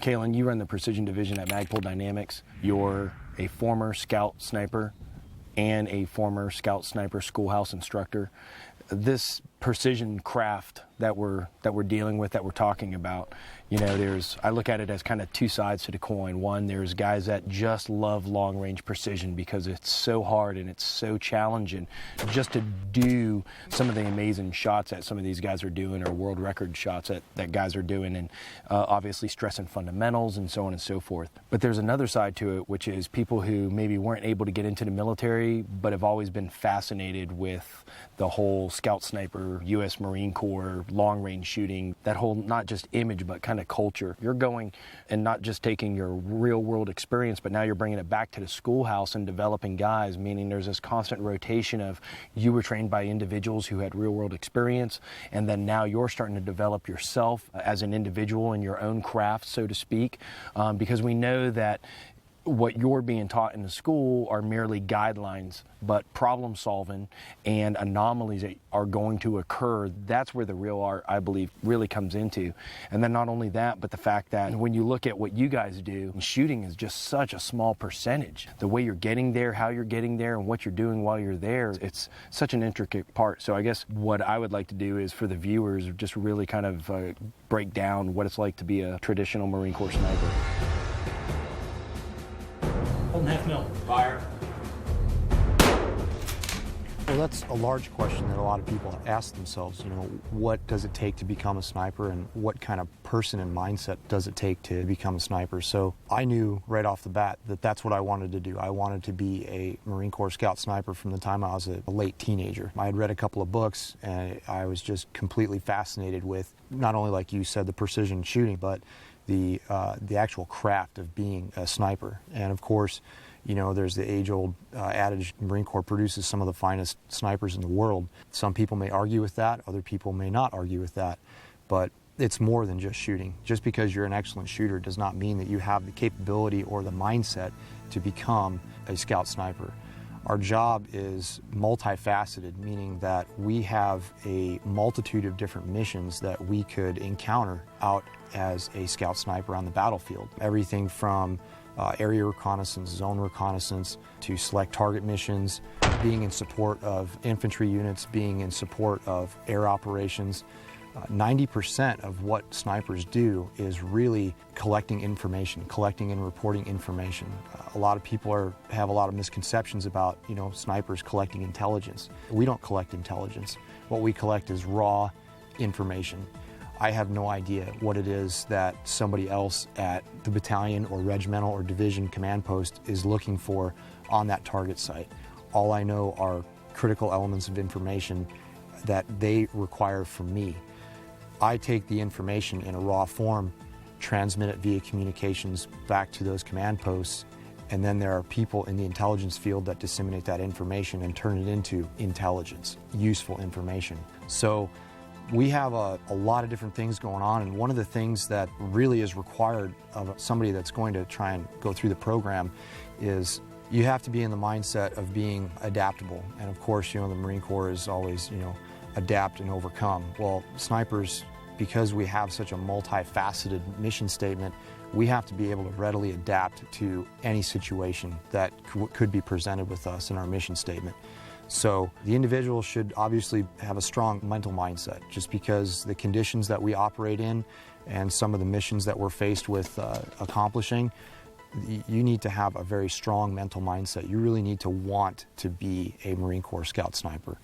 Kalen, you run the precision division at Magpul Dynamics. You're a former scout sniper and a former scout sniper schoolhouse instructor. This precision craft that we're dealing with, that we're talking about, you know, I look at it as kind of two sides to the coin. One, there's guys that just love long range precision because it's so hard and it's so challenging just to do some of the amazing shots that some of these guys are doing, or world record shots that guys are doing, and obviously stressing fundamentals and so on and so forth. But there's another side to it, which is people who maybe weren't able to get into the military but have always been fascinated with the whole scout sniper, U.S. Marine Corps, long range shooting, that whole not just image but kind of culture. You're going and not just taking your real world experience, but now you're bringing it back to the schoolhouse and developing guys, meaning there's this constant rotation of you were trained by individuals who had real world experience, and then now you're starting to develop yourself as an individual in your own craft, so to speak, because we know that what you're being taught in the school are merely guidelines, but problem solving and anomalies that are going to occur, that's where the real art, I believe, really comes into. And then not only that, but the fact that when you look at what you guys do, shooting is just such a small percentage. The way you're getting there, how you're getting there, and what you're doing while you're there, it's such an intricate part. So I guess what I would like to do is for the viewers, just really kind of break down what it's like to be a traditional Marine Corps sniper. Holding half mil. Fire. Well, that's a large question that a lot of people ask themselves. You know, what does it take to become a sniper, and what kind of person and mindset does it take to become a sniper? So I knew right off the bat that that's what I wanted to do. I wanted to be a Marine Corps Scout sniper from the time I was a late teenager. I had read a couple of books, and I was just completely fascinated with not only, like you said, the precision shooting, but the actual craft of being a sniper. And of course, you know, there's the age-old adage, Marine Corps produces some of the finest snipers in the world. Some people may argue with that, other people may not argue with that, but it's more than just shooting. Just because you're an excellent shooter does not mean that you have the capability or the mindset to become a scout sniper. Our job is multifaceted, meaning that we have a multitude of different missions that we could encounter out as a scout sniper on the battlefield. Everything from area reconnaissance, zone reconnaissance, to select target missions, being in support of infantry units, being in support of air operations. 90% of what snipers do is really collecting information, collecting and reporting information. A lot of people have a lot of misconceptions about, you know, snipers collecting intelligence. We don't collect intelligence. What we collect is raw information. I have no idea what it is that somebody else at the battalion or regimental or division command post is looking for on that target site. All I know are critical elements of information that they require from me. I take the information in a raw form, transmit it via communications back to those command posts, and then there are people in the intelligence field that disseminate that information and turn it into intelligence, useful information. So we have a lot of different things going on, and one of the things that really is required of somebody that's going to try and go through the program is you have to be in the mindset of being adaptable. And of course, you know, the Marine Corps is always, you know, adapt and overcome. Well, snipers, because we have such a multifaceted mission statement, we have to be able to readily adapt to any situation that could be presented with us in our mission statement. So the individual should obviously have a strong mental mindset, just because the conditions that we operate in and some of the missions that we're faced with accomplishing, you need to have a very strong mental mindset. You really need to want to be a Marine Corps Scout Sniper.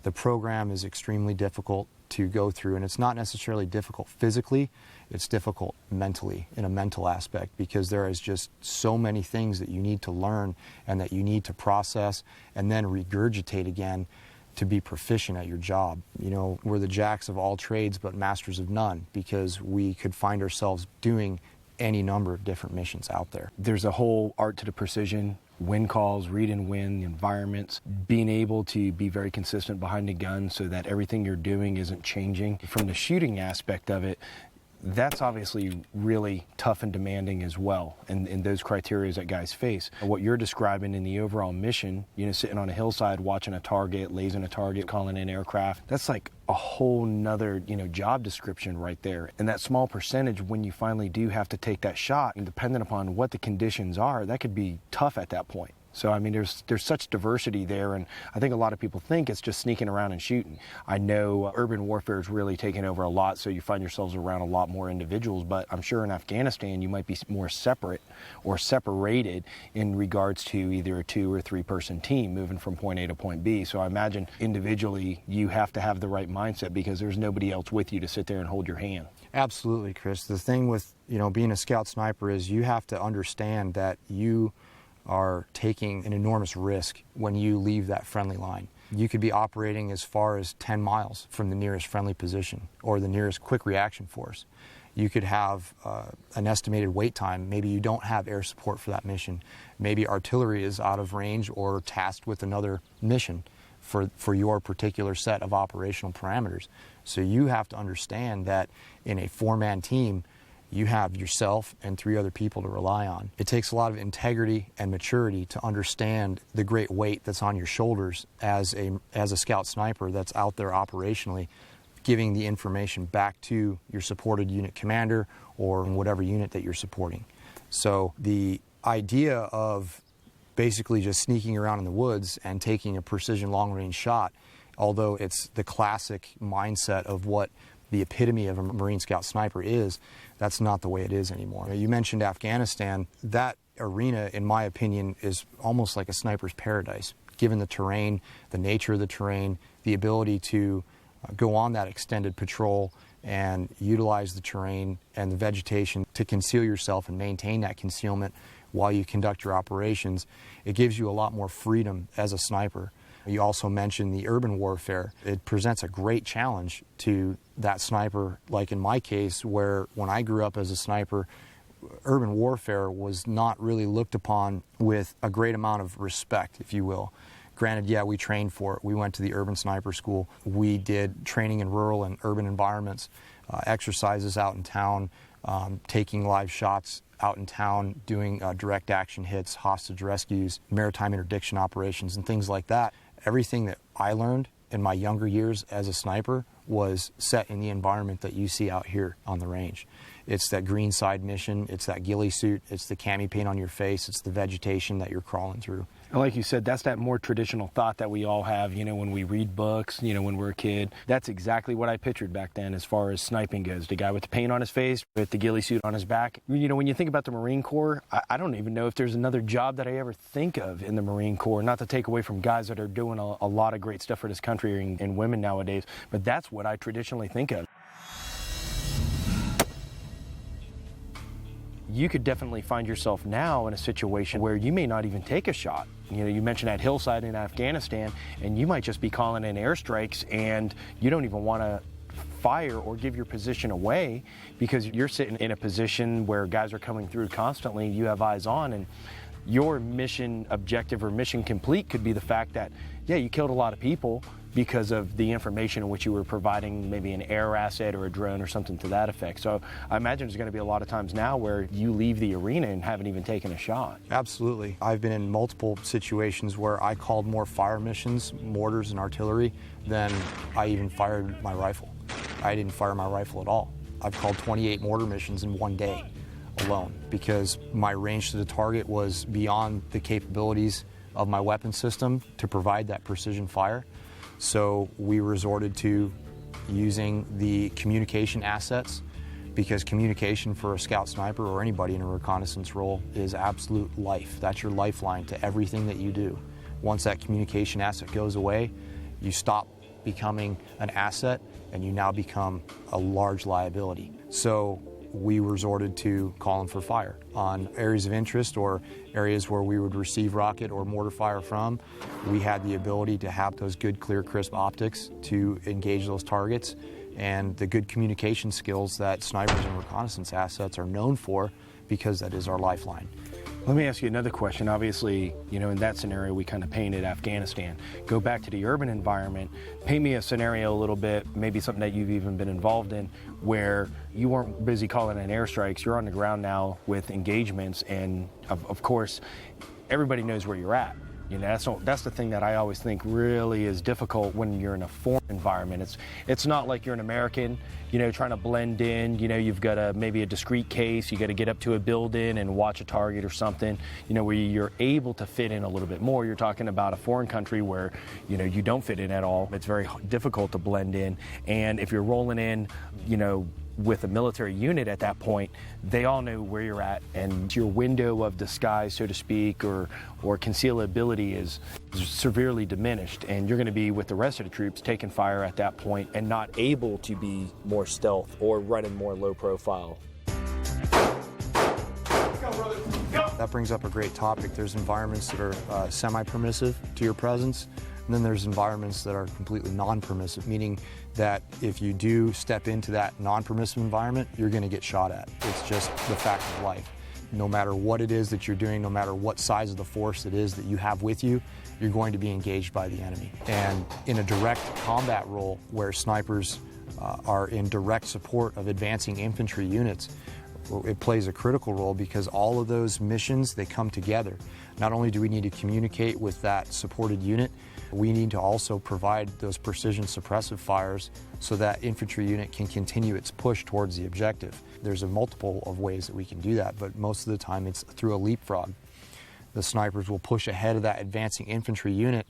The program is extremely difficult to go through, and it's not necessarily difficult physically, it's difficult mentally, in a mental aspect, because there is just so many things that you need to learn and that you need to process and then regurgitate again to be proficient at your job. You know, we're the jacks of all trades but masters of none, because we could find ourselves doing any number of different missions out there. There's a whole art to the precision. Wind calls, read and win, environments, being able to be very consistent behind the gun so that everything you're doing isn't changing. From the shooting aspect of it, that's obviously really tough and demanding as well, and those criteria that guys face. What you're describing in the overall mission, sitting on a hillside watching a target, lasing a target, calling in aircraft, that's like a whole nother, job description right there. And that small percentage, when you finally do have to take that shot, and depending upon what the conditions are, that could be tough at that point. So, I mean, there's such diversity there, and I think a lot of people think it's just sneaking around and shooting. I know urban warfare is really taking over a lot, so you find yourselves around a lot more individuals, but I'm sure in Afghanistan you might be more separate or separated in regards to either a 2 or 3 person team moving from point A to point B. So I imagine individually you have to have the right mindset because there's nobody else with you to sit there and hold your hand. Absolutely, Chris. The thing with, being a scout sniper is you have to understand that you are taking an enormous risk when you leave that friendly line. You could be operating as far as 10 miles from the nearest friendly position or the nearest quick reaction force. You could have an estimated wait time. Maybe you don't have air support for that mission. Maybe artillery is out of range or tasked with another mission for your particular set of operational parameters. So you have to understand that in a 4-man team, you have yourself and 3 other people to rely on. It takes a lot of integrity and maturity to understand the great weight that's on your shoulders as a scout sniper that's out there operationally, giving the information back to your supported unit commander or whatever unit that you're supporting. So the idea of basically just sneaking around in the woods and taking a precision long-range shot, although it's the classic mindset of what the epitome of a Marine Scout sniper is, that's not the way it is anymore. You mentioned Afghanistan. That arena, in my opinion, is almost like a sniper's paradise, given the terrain, the nature of the terrain, the ability to go on that extended patrol and utilize the terrain and the vegetation to conceal yourself and maintain that concealment while you conduct your operations. It gives you a lot more freedom as a sniper. You also mentioned the urban warfare. It presents a great challenge to that sniper, like in my case, where when I grew up as a sniper, urban warfare was not really looked upon with a great amount of respect, if you will. Granted, yeah, we trained for it. We went to the urban sniper school. We did training in rural and urban environments, exercises out in town, taking live shots out in town, doing direct action hits, hostage rescues, maritime interdiction operations, and things like that. Everything that I learned in my younger years as a sniper was set in the environment that you see out here on the range. It's that green side mission, it's that ghillie suit, it's the cami paint on your face, it's the vegetation that you're crawling through. And like you said, that's that more traditional thought that we all have, when we read books, when we're a kid. That's exactly what I pictured back then as far as sniping goes. The guy with the paint on his face, with the ghillie suit on his back. When you think about the Marine Corps, I don't even know if there's another job that I ever think of in the Marine Corps, not to take away from guys that are doing a lot of great stuff for this country and women nowadays, but that's what I traditionally think of. You could definitely find yourself now in a situation where you may not even take a shot. You mentioned that hillside in Afghanistan, and you might just be calling in airstrikes, and you don't even want to fire or give your position away because you're sitting in a position where guys are coming through constantly, you have eyes on, and your mission objective or mission complete could be the fact that, yeah, you killed a lot of people because of the information in which you were providing, maybe an air asset or a drone or something to that effect. So I imagine there's going to be a lot of times now where you leave the arena and haven't even taken a shot. Absolutely. I've been in multiple situations where I called more fire missions, mortars and artillery, than I even fired my rifle. I didn't fire my rifle at all. I've called 28 mortar missions in one day alone because my range to the target was beyond the capabilities of my weapon system to provide that precision fire. So we resorted to using the communication assets because communication for a scout sniper or anybody in a reconnaissance role is absolute life. That's your lifeline to everything that you do. Once that communication asset goes away, you stop becoming an asset and you now become a large liability. So we resorted to calling for fire on areas of interest or areas where we would receive rocket or mortar fire from. We had the ability to have those good, clear, crisp optics to engage those targets and the good communication skills that snipers and reconnaissance assets are known for because that is our lifeline. Let me ask you another question. Obviously, in that scenario, we kind of painted Afghanistan. Go back to the urban environment. Paint me a scenario a little bit, maybe something that you've even been involved in, where you weren't busy calling in airstrikes. You're on the ground now with engagements, and of course, everybody knows where you're at. That's the thing that I always think really is difficult when you're in a foreign environment. It's not like you're an American, trying to blend in. You've got maybe a discrete case. You got to get up to a building and watch a target or something. Where you're able to fit in a little bit more. You're talking about a foreign country where you don't fit in at all. It's very difficult to blend in. And if you're rolling in, with a military unit at that point, they all know where you're at, and your window of disguise, so to speak, or concealability is severely diminished, and you're going to be with the rest of the troops taking fire at that point and not able to be more stealth or running more low profile. That brings up a great topic. There's environments that are semi-permissive to your presence, and then there's environments that are completely non-permissive, meaning that if you do step into that non-permissive environment, you're going to get shot at. It's just the fact of life. No matter what it is that you're doing, no matter what size of the force it is that you have with you, you're going to be engaged by the enemy. And in a direct combat role where snipers are in direct support of advancing infantry units, it plays a critical role because all of those missions, they come together. Not only do we need to communicate with that supported unit, we need to also provide those precision suppressive fires so that infantry unit can continue its push towards the objective. There's a multiple of ways that we can do that, but most of the time it's through a leapfrog. The snipers will push ahead of that advancing infantry unit,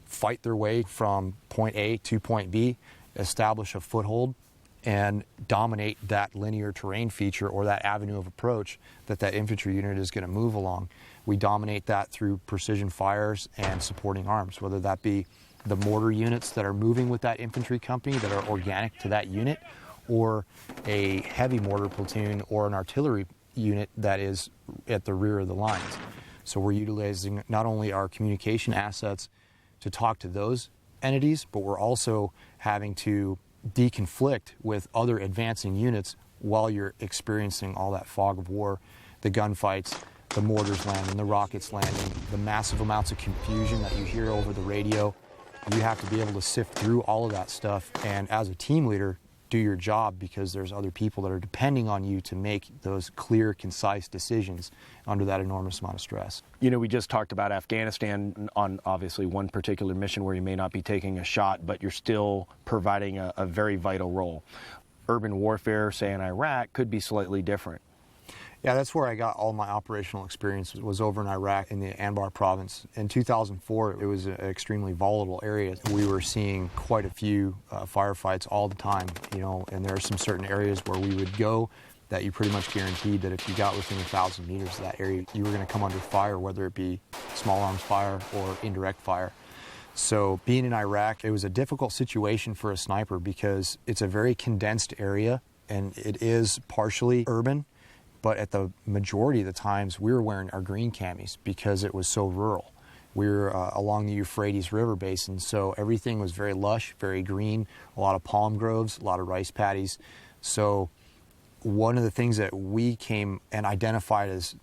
fight their way from point A to point B, establish a foothold, and dominate that linear terrain feature or that avenue of approach that infantry unit is going to move along. We dominate that through precision fires and supporting arms, whether that be the mortar units that are moving with that infantry company that are organic to that unit, or a heavy mortar platoon or an artillery unit that is at the rear of the lines. So we're utilizing not only our communication assets to talk to those entities, but we're also having to deconflict with other advancing units while you're experiencing all that fog of war, the gunfights, the mortars landing, the rockets landing, the massive amounts of confusion that you hear over the radio. You have to be able to sift through all of that stuff, and as a team leader, do your job, because there's other people that are depending on you to make those clear, concise decisions under that enormous amount of stress. We just talked about Afghanistan on obviously one particular mission where you may not be taking a shot, but you're still providing a very vital role. Urban warfare, say in Iraq, could be slightly different. Yeah, that's where I got all my operational experience, was over in Iraq in the Anbar province. In 2004, it was an extremely volatile area. We were seeing quite a few firefights all the time, and there are some certain areas where we would go that you pretty much guaranteed that if you got within 1,000 meters of that area, you were going to come under fire, whether it be small arms fire or indirect fire. So being in Iraq, it was a difficult situation for a sniper because it's a very condensed area and it is partially urban. But at the majority of the times, we were wearing our green camis because it was so rural. We were along the Euphrates River basin, so everything was very lush, very green, a lot of palm groves, a lot of rice paddies. So one of the things that we came and identified as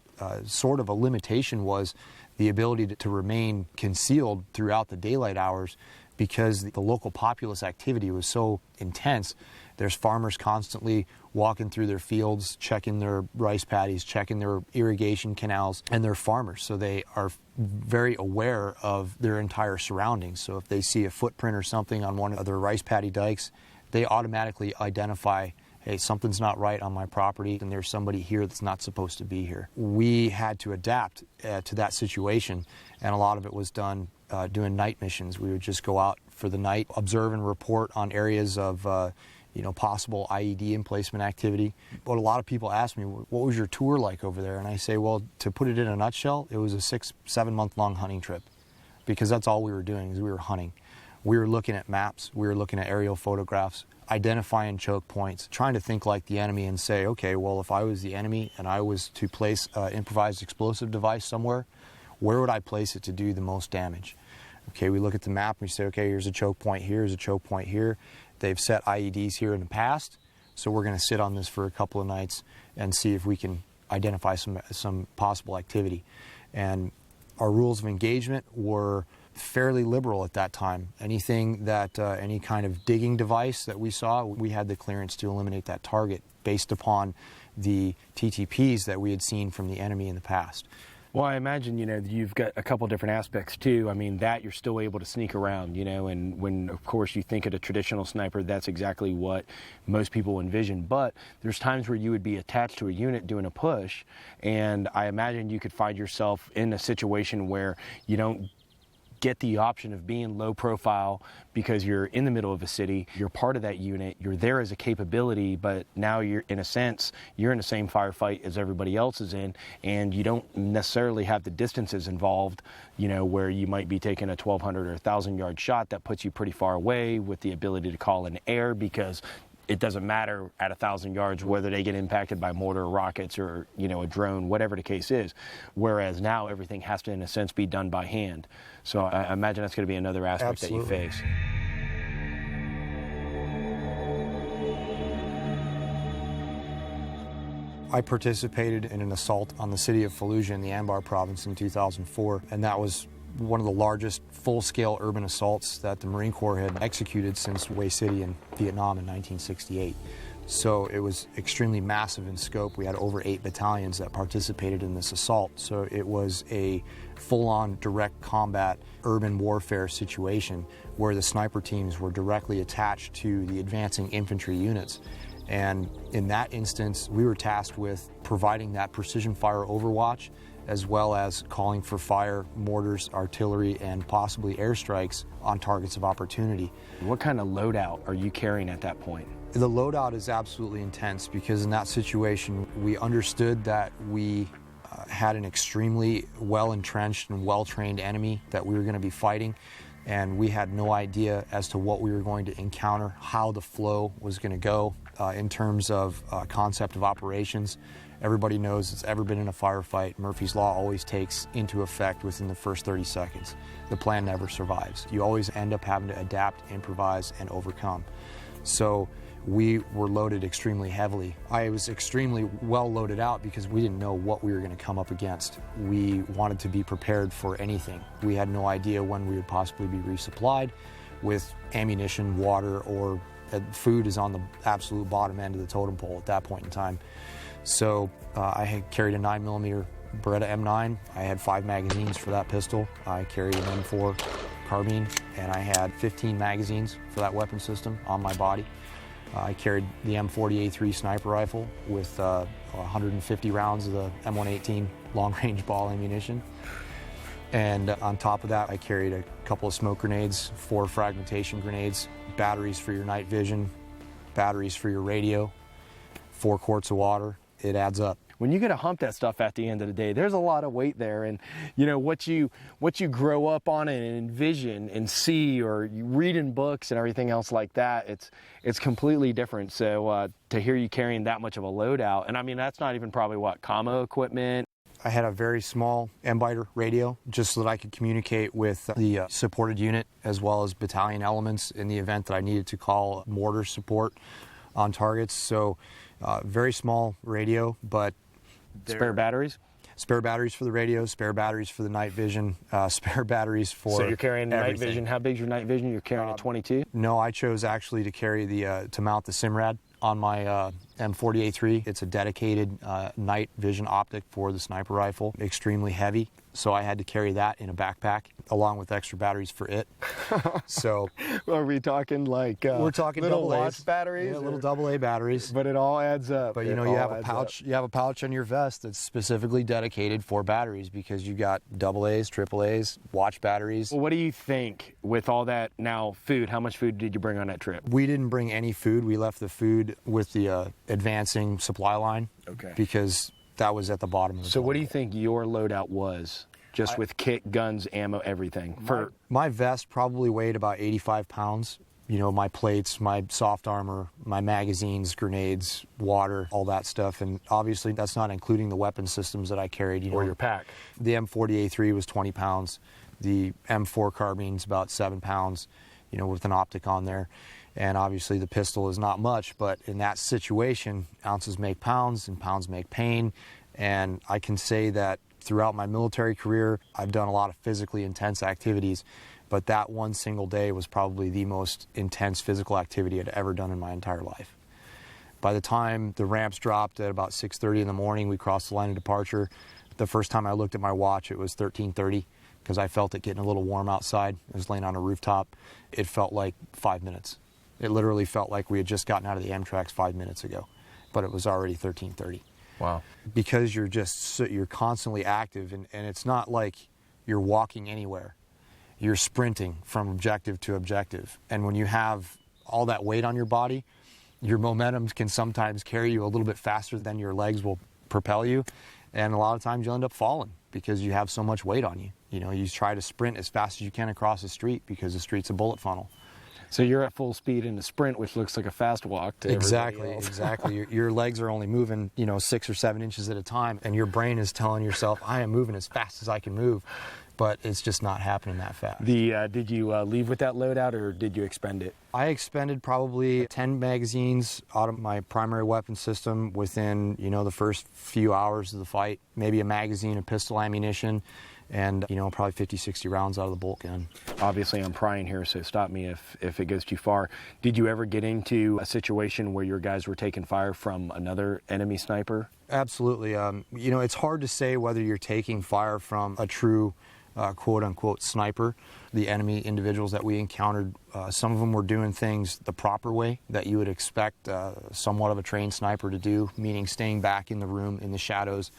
sort of a limitation was the ability to remain concealed throughout the daylight hours, because the local populace activity was so intense. There's farmers constantly walking through their fields, checking their rice paddies, checking their irrigation canals, and they're farmers, so they are very aware of their entire surroundings. So if they see a footprint or something on one of their rice paddy dikes, they automatically identify, hey, something's not right on my property, and there's somebody here that's not supposed to be here. We had to adapt to that situation, and a lot of it was done doing night missions. We would just go out for the night, observe and report on areas of possible IED emplacement activity. But a lot of people ask me, what was your tour like over there? And I say, well, to put it in a nutshell, it was a 6-7 month long hunting trip, because that's all we were doing, is we were hunting. We were looking at maps, we were looking at aerial photographs, identifying choke points, trying to think like the enemy and say, okay, well, if I was the enemy and I was to place an improvised explosive device somewhere, where would I place it to do the most damage? Okay, we look at the map and we say, okay, here's a choke point here, here's a choke point here. They've set IEDs here in the past, so we're going to sit on this for a couple of nights and see if we can identify some possible activity. And our rules of engagement were fairly liberal at that time. Anything that, any kind of digging device that we saw, we had the clearance to eliminate that target based upon the TTPs that we had seen from the enemy in the past. Well, I imagine, you've got a couple different aspects too. I mean, that you're still able to sneak around, and when, of course, you think of a traditional sniper, that's exactly what most people envision. But there's times where you would be attached to a unit doing a push, and I imagine you could find yourself in a situation where you don't get the option of being low profile because you're in the middle of a city, you're part of that unit, you're there as a capability, but now you're, in a sense, you're in the same firefight as everybody else is in, and you don't necessarily have the distances involved, where you might be taking a 1,200 or 1,000 yard shot that puts you pretty far away with the ability to call in air, because it doesn't matter at 1,000 yards whether they get impacted by mortar, rockets, or a drone, whatever the case is. Whereas now everything has to, in a sense, be done by hand. So I imagine that's going to be another aspect Absolutely. that you face. I participated in an assault on the city of Fallujah in the Anbar province in 2004, and that was one of the largest full-scale urban assaults that the Marine Corps had executed since Hue City in Vietnam in 1968. So it was extremely massive in scope. We had over 8 battalions that participated in this assault. So it was a full-on direct combat urban warfare situation where the sniper teams were directly attached to the advancing infantry units. And in that instance, we were tasked with providing that precision fire overwatch, as well as calling for fire, mortars, artillery, and possibly airstrikes on targets of opportunity. What kind of loadout are you carrying at that point? The loadout is absolutely intense because in that situation, we understood that we had an extremely well-entrenched and well-trained enemy that we were going to be fighting, and we had no idea as to what we were going to encounter, how the flow was going to go in terms of concept of operations. Everybody knows that's ever been in a firefight, Murphy's Law always takes into effect within the first 30 seconds. The plan never survives. You always end up having to adapt, improvise, and overcome. So we were loaded extremely heavily. I was extremely well loaded out because we didn't know what we were going to come up against. We wanted to be prepared for anything. We had no idea when we would possibly be resupplied with ammunition, water, or food is on the absolute bottom end of the totem pole at that point in time. So I had carried a 9mm Beretta M9. I had 5 magazines for that pistol. I carried an M4 carbine, and I had 15 magazines for that weapon system on my body. I carried the M40A3 sniper rifle with 150 rounds of the M118 long-range ball ammunition. And on top of that, I carried a couple of smoke grenades, 4 fragmentation grenades, batteries for your night vision, batteries for your radio, 4 quarts of water. It adds up. When you get to hump that stuff at the end of the day, there's a lot of weight there, and what you grow up on and envision and see, or you read in books and everything else like that, it's completely different. So to hear you carrying that much of a loadout, and I mean that's not even probably commo equipment. I had a very small M-Biter radio just so that I could communicate with the supported unit as well as battalion elements in the event that I needed to call mortar support on targets. So very small radio, but spare batteries? Spare batteries for the radio, spare batteries for the night vision, spare batteries for So you're carrying the everything. night vision. How big's your night vision? You're carrying a 22? No, I chose actually to carry to mount the Simrad on my M40A3. It's a dedicated night vision optic for the sniper rifle, extremely heavy. So I had to carry that in a backpack along with extra batteries for it. So are we talking like we're talking little double watch A's. batteries? Yeah, little AA batteries. But it all adds up. But you know, you have a pouch. You have a pouch on your vest that's specifically dedicated for batteries because you got AA's, AAA's, watch batteries. Well, what do you think with all that now food? How much food did you bring on that trip? We didn't bring any food. We left the food with the advancing supply line. Okay. Because that was at the bottom of the So what do you total. think your loadout was? Just with kit, guns, ammo, everything? My vest probably weighed about 85 pounds. You know, my plates, my soft armor, my magazines, grenades, water, all that stuff. And obviously that's not including the weapon systems that I carried. Or your pack. The M40A3 was 20 pounds. The M4 carbine's about 7 pounds, you know, with an optic on there. And obviously the pistol is not much, but in that situation, ounces make pounds and pounds make pain. And I can say that throughout my military career, I've done a lot of physically intense activities, but that one single day was probably the most intense physical activity I'd ever done in my entire life. By the time the ramps dropped at about 6:30 in the morning, we crossed the line of departure. The first time I looked at my watch, it was 13:30 because I felt it getting a little warm outside. I was laying on a rooftop. It felt like 5 minutes. It literally felt like we had just gotten out of the Amtrak's 5 minutes ago, but it was already 13:30. Wow. Because you're constantly active, and it's not like you're walking anywhere. You're sprinting from objective to objective. And when you have all that weight on your body, your momentum can sometimes carry you a little bit faster than your legs will propel you. And a lot of times you'll end up falling because you have so much weight on you. You know, you try to sprint as fast as you can across the street because the street's a bullet funnel. So you're at full speed in a sprint, which looks like a fast walk to everybody else. Exactly. Your legs are only moving, 6 or 7 inches at a time, and your brain is telling yourself, I am moving as fast as I can move, but it's just not happening that fast. Did you leave with that loadout, or did you expend it? I expended probably 10 magazines out of my primary weapon system within, the first few hours of the fight. Maybe a magazine of pistol ammunition, and probably 50, 60 rounds out of the bolt gun. Obviously I'm prying here, so stop me if it goes too far. Did you ever get into a situation where your guys were taking fire from another enemy sniper? Absolutely. It's hard to say whether you're taking fire from a true quote-unquote sniper. The enemy individuals that we encountered, some of them were doing things the proper way that you would expect somewhat of a trained sniper to do, meaning staying back in the room in the shadows,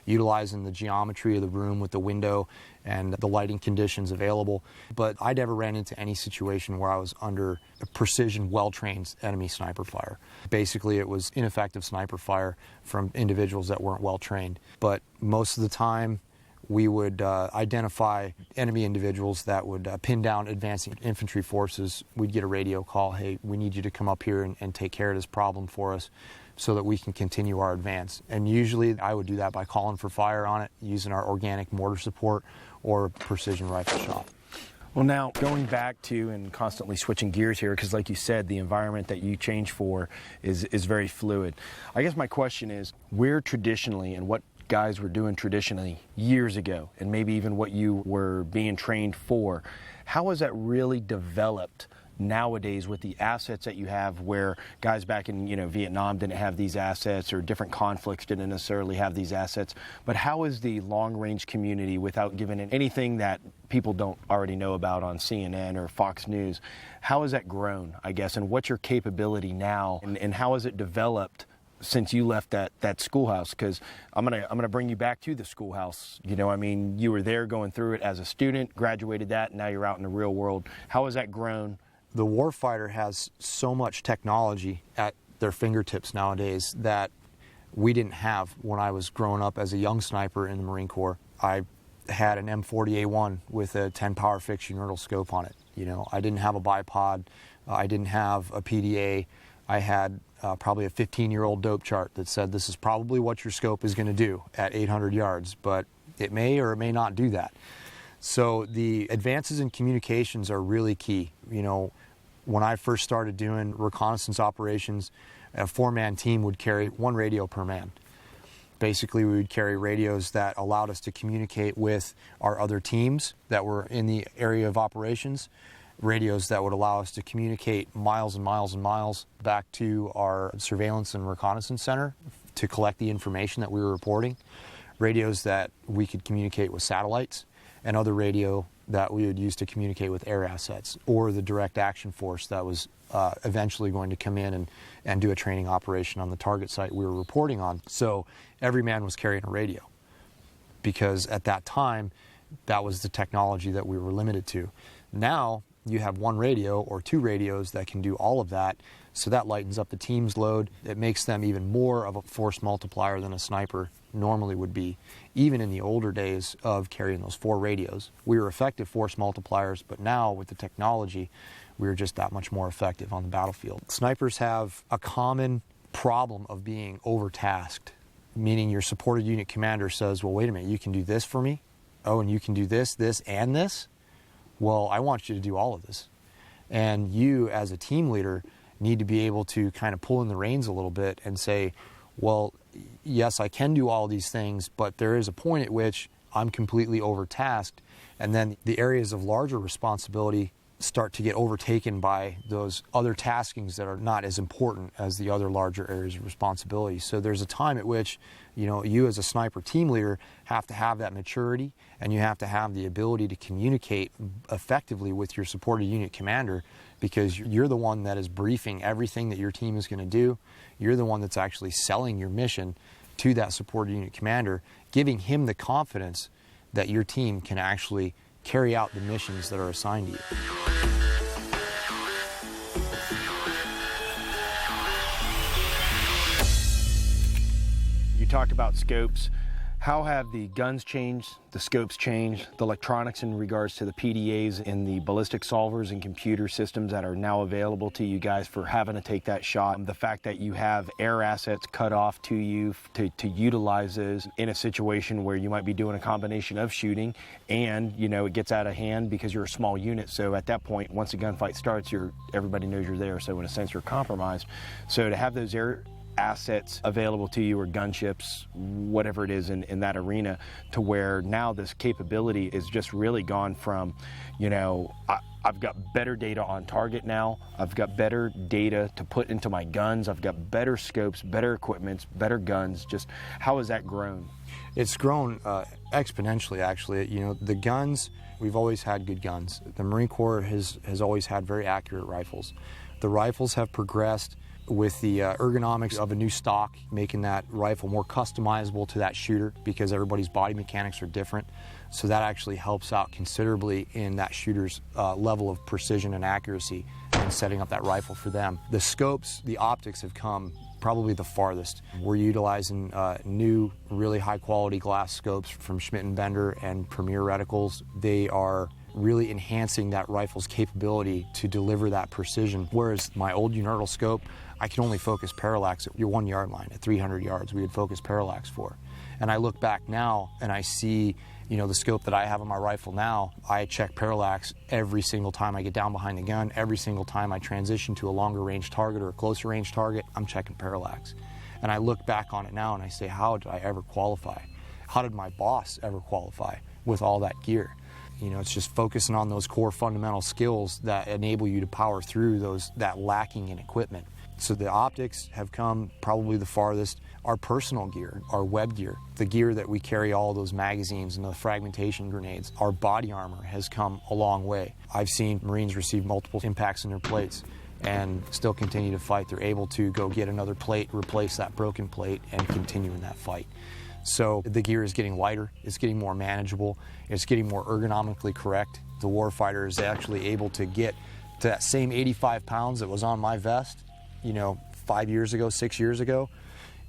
utilizing the geometry of the room with the window and the lighting conditions available. But I never ran into any situation where I was under a precision, well-trained enemy sniper fire. Basically, it was ineffective sniper fire from individuals that weren't well-trained. But most of the time, we would identify enemy individuals that would pin down advancing infantry forces. We'd get a radio call, hey, we need you to come up here and take care of this problem for us so that we can continue our advance. And usually I would do that by calling for fire on it, using our organic mortar support or precision rifle shot. Well, now, going back to and constantly switching gears here, because like you said, the environment that you change for is very fluid. I guess my question is, where traditionally and what guys were doing traditionally years ago, and maybe even what you were being trained for, how has that really developed nowadays with the assets that you have, where guys back in Vietnam didn't have these assets, or different conflicts didn't necessarily have these assets? But how is the long-range community, without giving it anything that people don't already know about on CNN or Fox News, how has that grown, I guess, and what's your capability now, and how has it developed since you left that schoolhouse? Because I'm gonna bring you back to the schoolhouse. You were there going through it as a student, graduated that, and now you're out in the real world. How has that grown? The warfighter has so much technology at their fingertips nowadays that we didn't have when I was growing up as a young sniper in the Marine Corps. I had an M40A1 with a 10 power fixed universal scope on it. I didn't have a bipod. I didn't have a PDA. I had probably a 15-year-old dope chart that said this is probably what your scope is going to do at 800 yards, but it may or it may not do that. So the advances in communications are really key. When I first started doing reconnaissance operations, a 4-man team would carry 1 radio per man. Basically, we would carry radios that allowed us to communicate with our other teams that were in the area of operations, radios that would allow us to communicate miles and miles and miles back to our surveillance and reconnaissance center to collect the information that we were reporting, radios that we could communicate with satellites, and other radio that we would use to communicate with air assets or the direct action force that was eventually going to come in and do a training operation on the target site we were reporting on. So every man was carrying a radio because at that time, that was the technology that we were limited to. Now, you have 1 radio or 2 radios that can do all of that, so that lightens up the team's load. It makes them even more of a force multiplier than a sniper normally would be. Even in the older days of carrying those 4 radios, we were effective force multipliers, but now with the technology, we're just that much more effective on the battlefield. Snipers have a common problem of being overtasked, meaning your supported unit commander says, well, wait a minute, you can do this for me? Oh, and you can do this, this, and this? Well, I want you to do all of this. And you, as a team leader, need to be able to kind of pull in the reins a little bit and say, well, yes, I can do all these things, but there is a point at which I'm completely overtasked, and then the areas of larger responsibility start to get overtaken by those other taskings that are not as important as the other larger areas of responsibility. So there's a time at which, you as a sniper team leader have to have that maturity, and you have to have the ability to communicate effectively with your supported unit commander, because you're the one that is briefing everything that your team is going to do. You're the one that's actually selling your mission to that supported unit commander, giving him the confidence that your team can actually carry out the missions that are assigned to you. You talked about scopes. How have the guns changed, the scopes changed, the electronics in regards to the PDAs and the ballistic solvers and computer systems that are now available to you guys for having to take that shot? The fact that you have air assets cut off to you to utilize those in a situation where you might be doing a combination of shooting and, it gets out of hand because you're a small unit. So at that point, once a gunfight starts, everybody knows you're there. So in a sense, you're compromised. So to have those air assets available to you, or gunships, whatever it is in that arena, to where now this capability is just really gone from, I've got better data on target now, I've got better data to put into my guns, I've got better scopes, better equipments, better guns. Just how has that grown? It's grown exponentially, actually. The guns, we've always had good guns. The Marine Corps has always had very accurate rifles. The rifles have progressed with the ergonomics of a new stock, making that rifle more customizable to that shooter, because everybody's body mechanics are different. So that actually helps out considerably in that shooter's level of precision and accuracy in setting up that rifle for them. The scopes, the optics have come probably the farthest. We're utilizing new, really high quality glass scopes from Schmidt & Bender and Premier reticles. They are really enhancing that rifle's capability to deliver that precision. Whereas my old universal scope, I could only focus parallax at your 1 yard line. At 300 yards, we would focus parallax for. And I look back now and I see, the scope that I have on my rifle now, I check parallax every single time I get down behind the gun. Every single time I transition to a longer range target or a closer range target, I'm checking parallax. And I look back on it now and I say, how did I ever qualify? How did my boss ever qualify with all that gear? It's just focusing on those core fundamental skills that enable you to power through that lacking in equipment. So the optics have come probably the farthest. Our personal gear, our web gear, the gear that we carry all those magazines and the fragmentation grenades, our body armor has come a long way. I've seen Marines receive multiple impacts in their plates and still continue to fight. They're able to go get another plate, replace that broken plate, and continue in that fight. So the gear is getting lighter, it's getting more manageable, it's getting more ergonomically correct. The warfighter is actually able to get to that same 85 pounds that was on my vest, 5 years ago, 6 years ago,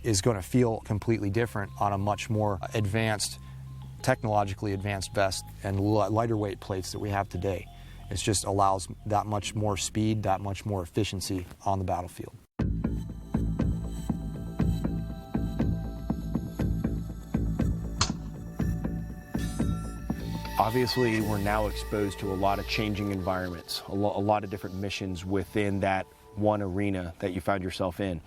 is going to feel completely different on a much more advanced, technologically advanced vest and lighter weight plates that we have today. It just allows that much more speed, that much more efficiency on the battlefield. Obviously, we're now exposed to a lot of changing environments, a lot of different missions within that one arena that you found yourself in.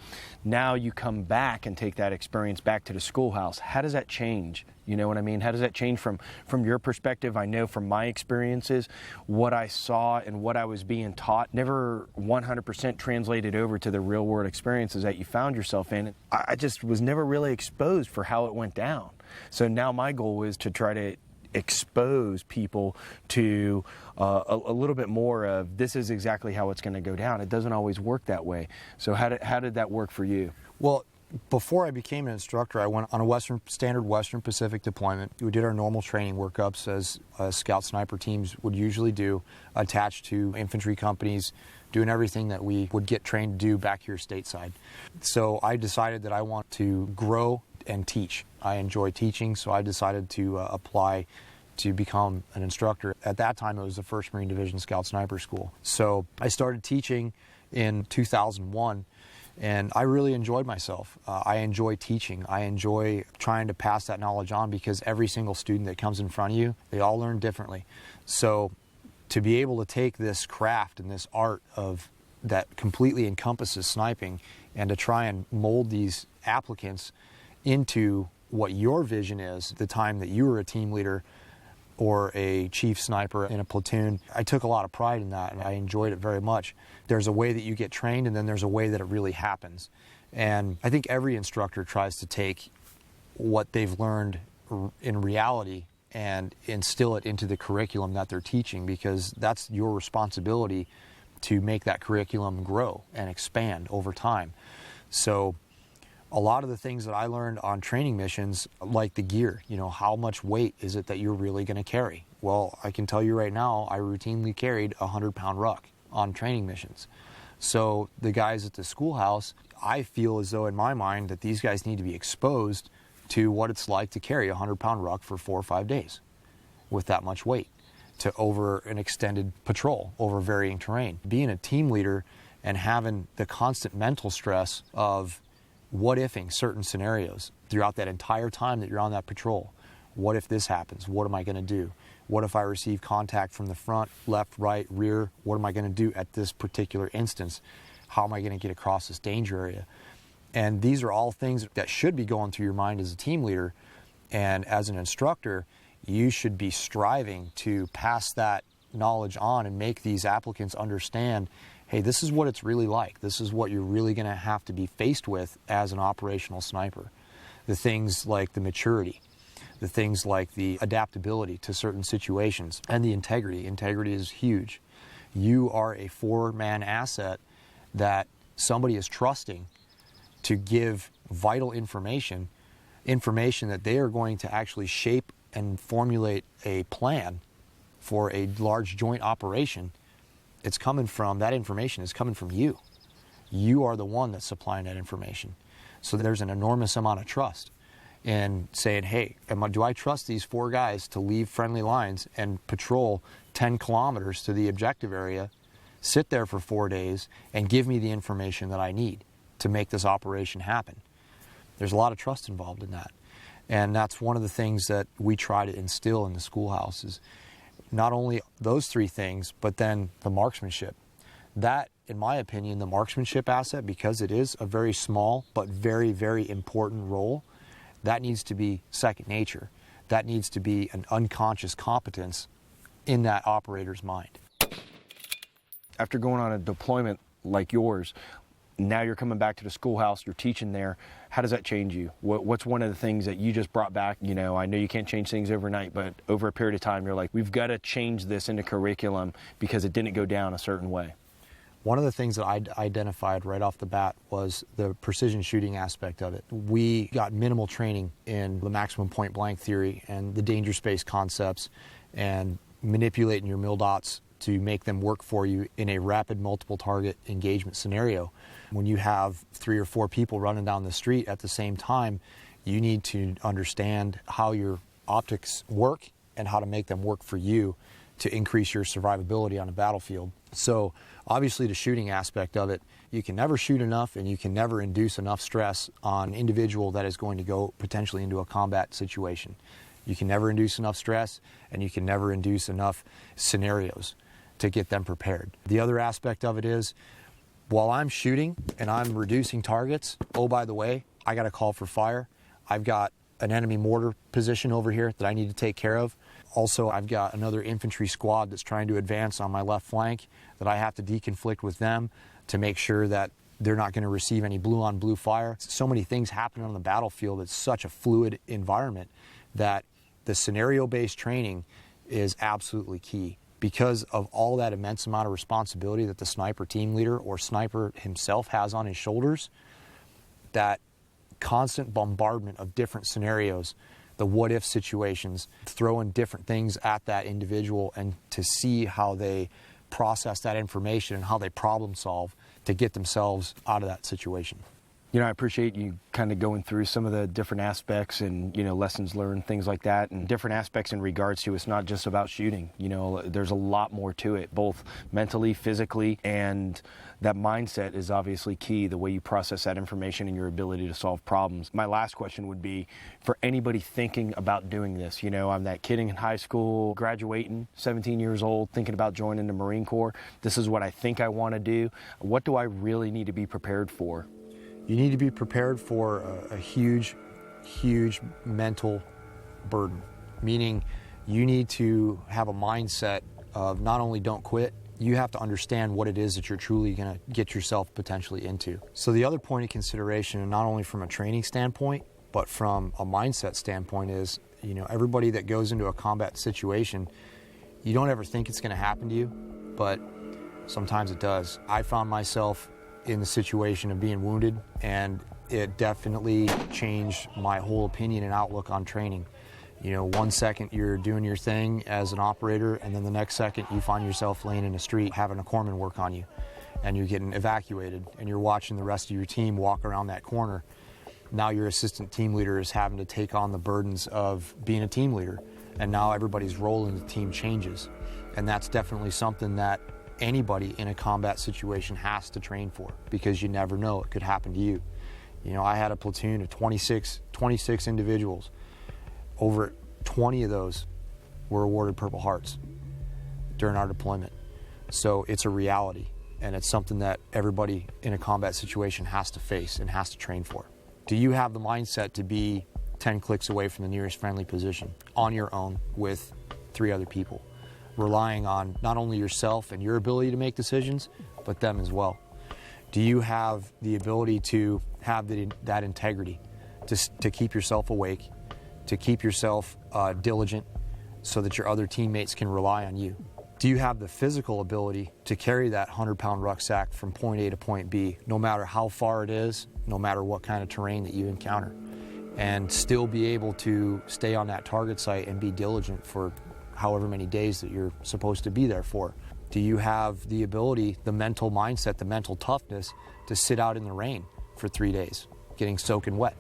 Now you come back and take that experience back to the schoolhouse. How does that change? You know what I mean? How does that change from your perspective? I know from my experiences, what I saw and what I was being taught never 100% translated over to the real world experiences that you found yourself in. I just was never really exposed for how it went down. So now my goal is to try to expose people to a little bit more of this is exactly how it's going to go down. It doesn't always work that way. So how did that work for you? Well, before I became an instructor, I went on a standard Western Pacific deployment. We did our normal training workups as scout sniper teams would usually do, attached to infantry companies, doing everything that we would get trained to do back here stateside. So I decided that I want to grow and teach. I enjoy teaching, so I decided to apply to become an instructor. At that time, it was the 1st Marine Division Scout Sniper School. So I started teaching in 2001, and I really enjoyed myself. I enjoy teaching. I enjoy trying to pass that knowledge on, because every single student that comes in front of you, they all learn differently. So to be able to take this craft and this art of that completely encompasses sniping and to try and mold these applicants into what your vision is, the time that you were a team leader or a chief sniper in a platoon. I took a lot of pride in that, and I enjoyed it very much. There's a way that you get trained, and then there's a way that it really happens. And I think every instructor tries to take what they've learned in reality and instill it into the curriculum that they're teaching, because that's your responsibility to make that curriculum grow and expand over time. So a lot of the things that I learned on training missions, like the gear, how much weight is it that you're really going to carry? Well, I can tell you right now, I routinely carried a 100-pound ruck on training missions. So the guys at the schoolhouse, I feel as though in my mind that these guys need to be exposed to what it's like to carry a 100-pound ruck for 4 or 5 days with that much weight to over an extended patrol over varying terrain. Being a team leader and having the constant mental stress of what-ifing certain scenarios throughout that entire time that you're on that patrol. What if this happens? What am I going to do? What if I receive contact from the front, left, right, rear? What am I going to do at this particular instance? How am I going to get across this danger area? And these are all things that should be going through your mind as a team leader. And as an instructor, you should be striving to pass that knowledge on and make these applicants understand, hey, this is what it's really like. This is what you're really going to have to be faced with as an operational sniper. The things like the maturity, the things like the adaptability to certain situations, and the integrity. Integrity is huge. You are a four-man asset that somebody is trusting to give vital information that they are going to actually shape and formulate a plan for a large joint operation. It's coming from, that information is coming from you. You are the one that's supplying that information. So there's an enormous amount of trust in saying, hey, do I trust these 4 guys to leave friendly lines and patrol 10 kilometers to the objective area, sit there for 4 days, and give me the information that I need to make this operation happen? There's a lot of trust involved in that. And that's one of the things that we try to instill in the schoolhouse is not only those 3 things, but then the marksmanship. That, in my opinion, the marksmanship asset, because it is a very small but very, very important role, that needs to be second nature. That needs to be an unconscious competence in that operator's mind. After going on a deployment like yours, now you're coming back to the schoolhouse, you're teaching there. How does that change you? What's one of the things that you just brought back? I know you can't change things overnight, but over a period of time, you're like, we've got to change this into curriculum because it didn't go down a certain way. One of the things that I identified right off the bat was the precision shooting aspect of it. We got minimal training in the maximum point blank theory and the danger space concepts and manipulating your mil dots to make them work for you in a rapid multiple target engagement scenario. When you have 3 or 4 people running down the street at the same time, you need to understand how your optics work and how to make them work for you to increase your survivability on a battlefield. So obviously the shooting aspect of it, you can never shoot enough and you can never induce enough stress on an individual that is going to go potentially into a combat situation. You can never induce enough stress and you can never induce enough scenarios to get them prepared. The other aspect of it is, while I'm shooting and I'm reducing targets, oh, by the way, I got a call for fire. I've got an enemy mortar position over here that I need to take care of. Also, I've got another infantry squad that's trying to advance on my left flank that I have to deconflict with them to make sure that they're not going to receive any blue-on-blue fire. So many things happen on the battlefield. It's such a fluid environment that the scenario-based training is absolutely key. Because of all that immense amount of responsibility that the sniper team leader or sniper himself has on his shoulders, that constant bombardment of different scenarios, the what-if situations, throwing different things at that individual and to see how they process that information and how they problem solve to get themselves out of that situation. I appreciate you kind of going through some of the different aspects and, lessons learned, things like that, and different aspects in regards to it's not just about shooting. There's a lot more to it, both mentally, physically, and that mindset is obviously key, the way you process that information and your ability to solve problems. My last question would be, for anybody thinking about doing this, I'm that kid in high school, graduating, 17 years old, thinking about joining the Marine Corps. This is what I think I want to do. What do I really need to be prepared for? You need to be prepared for a huge huge mental burden, meaning you need to have a mindset of not only don't quit, you have to understand what it is that you're truly going to get yourself potentially into. So the other point of consideration, and not only from a training standpoint, but from a mindset standpoint is, everybody that goes into a combat situation, you don't ever think it's going to happen to you, but sometimes it does. I found myself in the situation of being wounded, and it definitely changed my whole opinion and outlook on training. 1 second you're doing your thing as an operator, and then the next second you find yourself laying in the street having a corpsman work on you, and you're getting evacuated, and you're watching the rest of your team walk around that corner. Now your assistant team leader is having to take on the burdens of being a team leader, and now everybody's role in the team changes. And that's definitely something that anybody in a combat situation has to train for, because you never know, it could happen to you. I had a platoon of 26 individuals. Over 20 of those were awarded Purple Hearts during our deployment. So it's a reality, and it's something that everybody in a combat situation has to face and has to train for. Do you have the mindset to be 10 clicks away from the nearest friendly position on your own with 3 other people, relying on not only yourself and your ability to make decisions, but them as well? Do you have the ability to have that integrity to keep yourself awake, to keep yourself diligent so that your other teammates can rely on you? Do you have the physical ability to carry that 100-pound rucksack from point A to point B, no matter how far it is, no matter what kind of terrain that you encounter, and still be able to stay on that target site and be diligent for however many days that you're supposed to be there for? Do you have the ability, the mental mindset, the mental toughness to sit out in the rain for 3 days, getting soaking wet,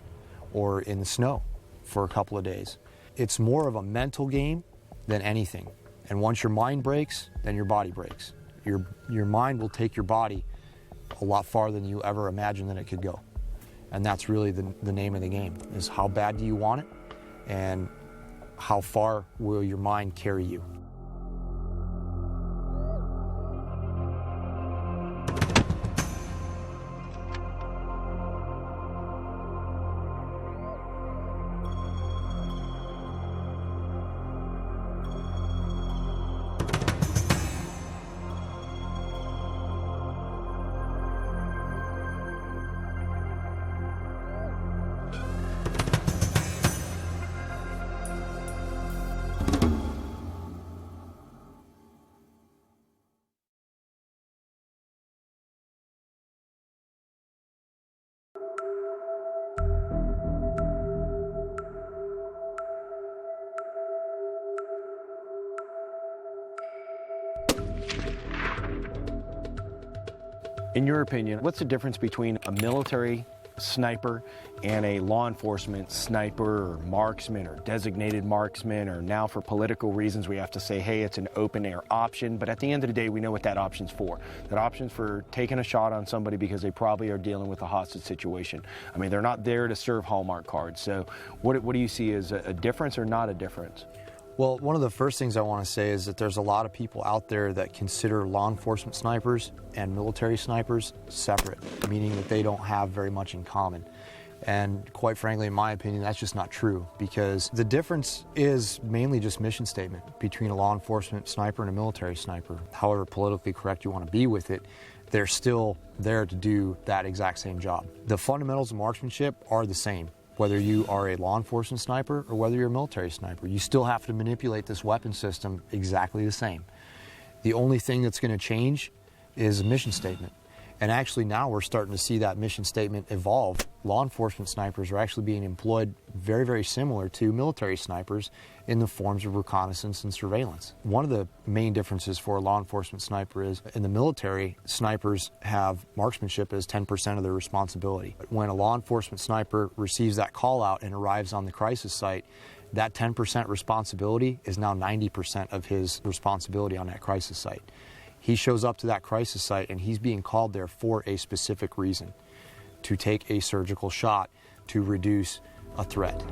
or in the snow for a couple of days? It's more of a mental game than anything. And once your mind breaks, then your body breaks. Your mind will take your body a lot farther than you ever imagined that it could go. And that's really the name of the game, is how bad do you want it, and how far will your mind carry you? In your opinion, what's the difference between a military sniper and a law enforcement sniper or marksman or designated marksman, or now for political reasons we have to say, hey, it's an open air option, but at the end of the day we know what that option's for. That option's for taking a shot on somebody because they probably are dealing with a hostage situation. I mean, they're not there to serve Hallmark cards. So what do you see as a difference or not a difference? Well, one of the first things I want to say is that there's a lot of people out there that consider law enforcement snipers and military snipers separate, meaning that they don't have very much in common. And quite frankly, in my opinion, that's just not true, because the difference is mainly just mission statement between a law enforcement sniper and a military sniper. However politically correct you want to be with it, they're still there to do that exact same job. The fundamentals of marksmanship are the same. Whether you are a law enforcement sniper or whether you're a military sniper, you still have to manipulate this weapon system exactly the same. The only thing that's going to change is a mission statement. And actually now we're starting to see that mission statement evolve. Law enforcement snipers are actually being employed very, very similar to military snipers in the forms of reconnaissance and surveillance. One of the main differences for a law enforcement sniper is in the military, snipers have marksmanship as 10% of their responsibility. When a law enforcement sniper receives that call out and arrives on the crisis site, that 10% responsibility is now 90% of his responsibility on that crisis site. He shows up to that crisis site and he's being called there for a specific reason, to take a surgical shot to reduce a threat.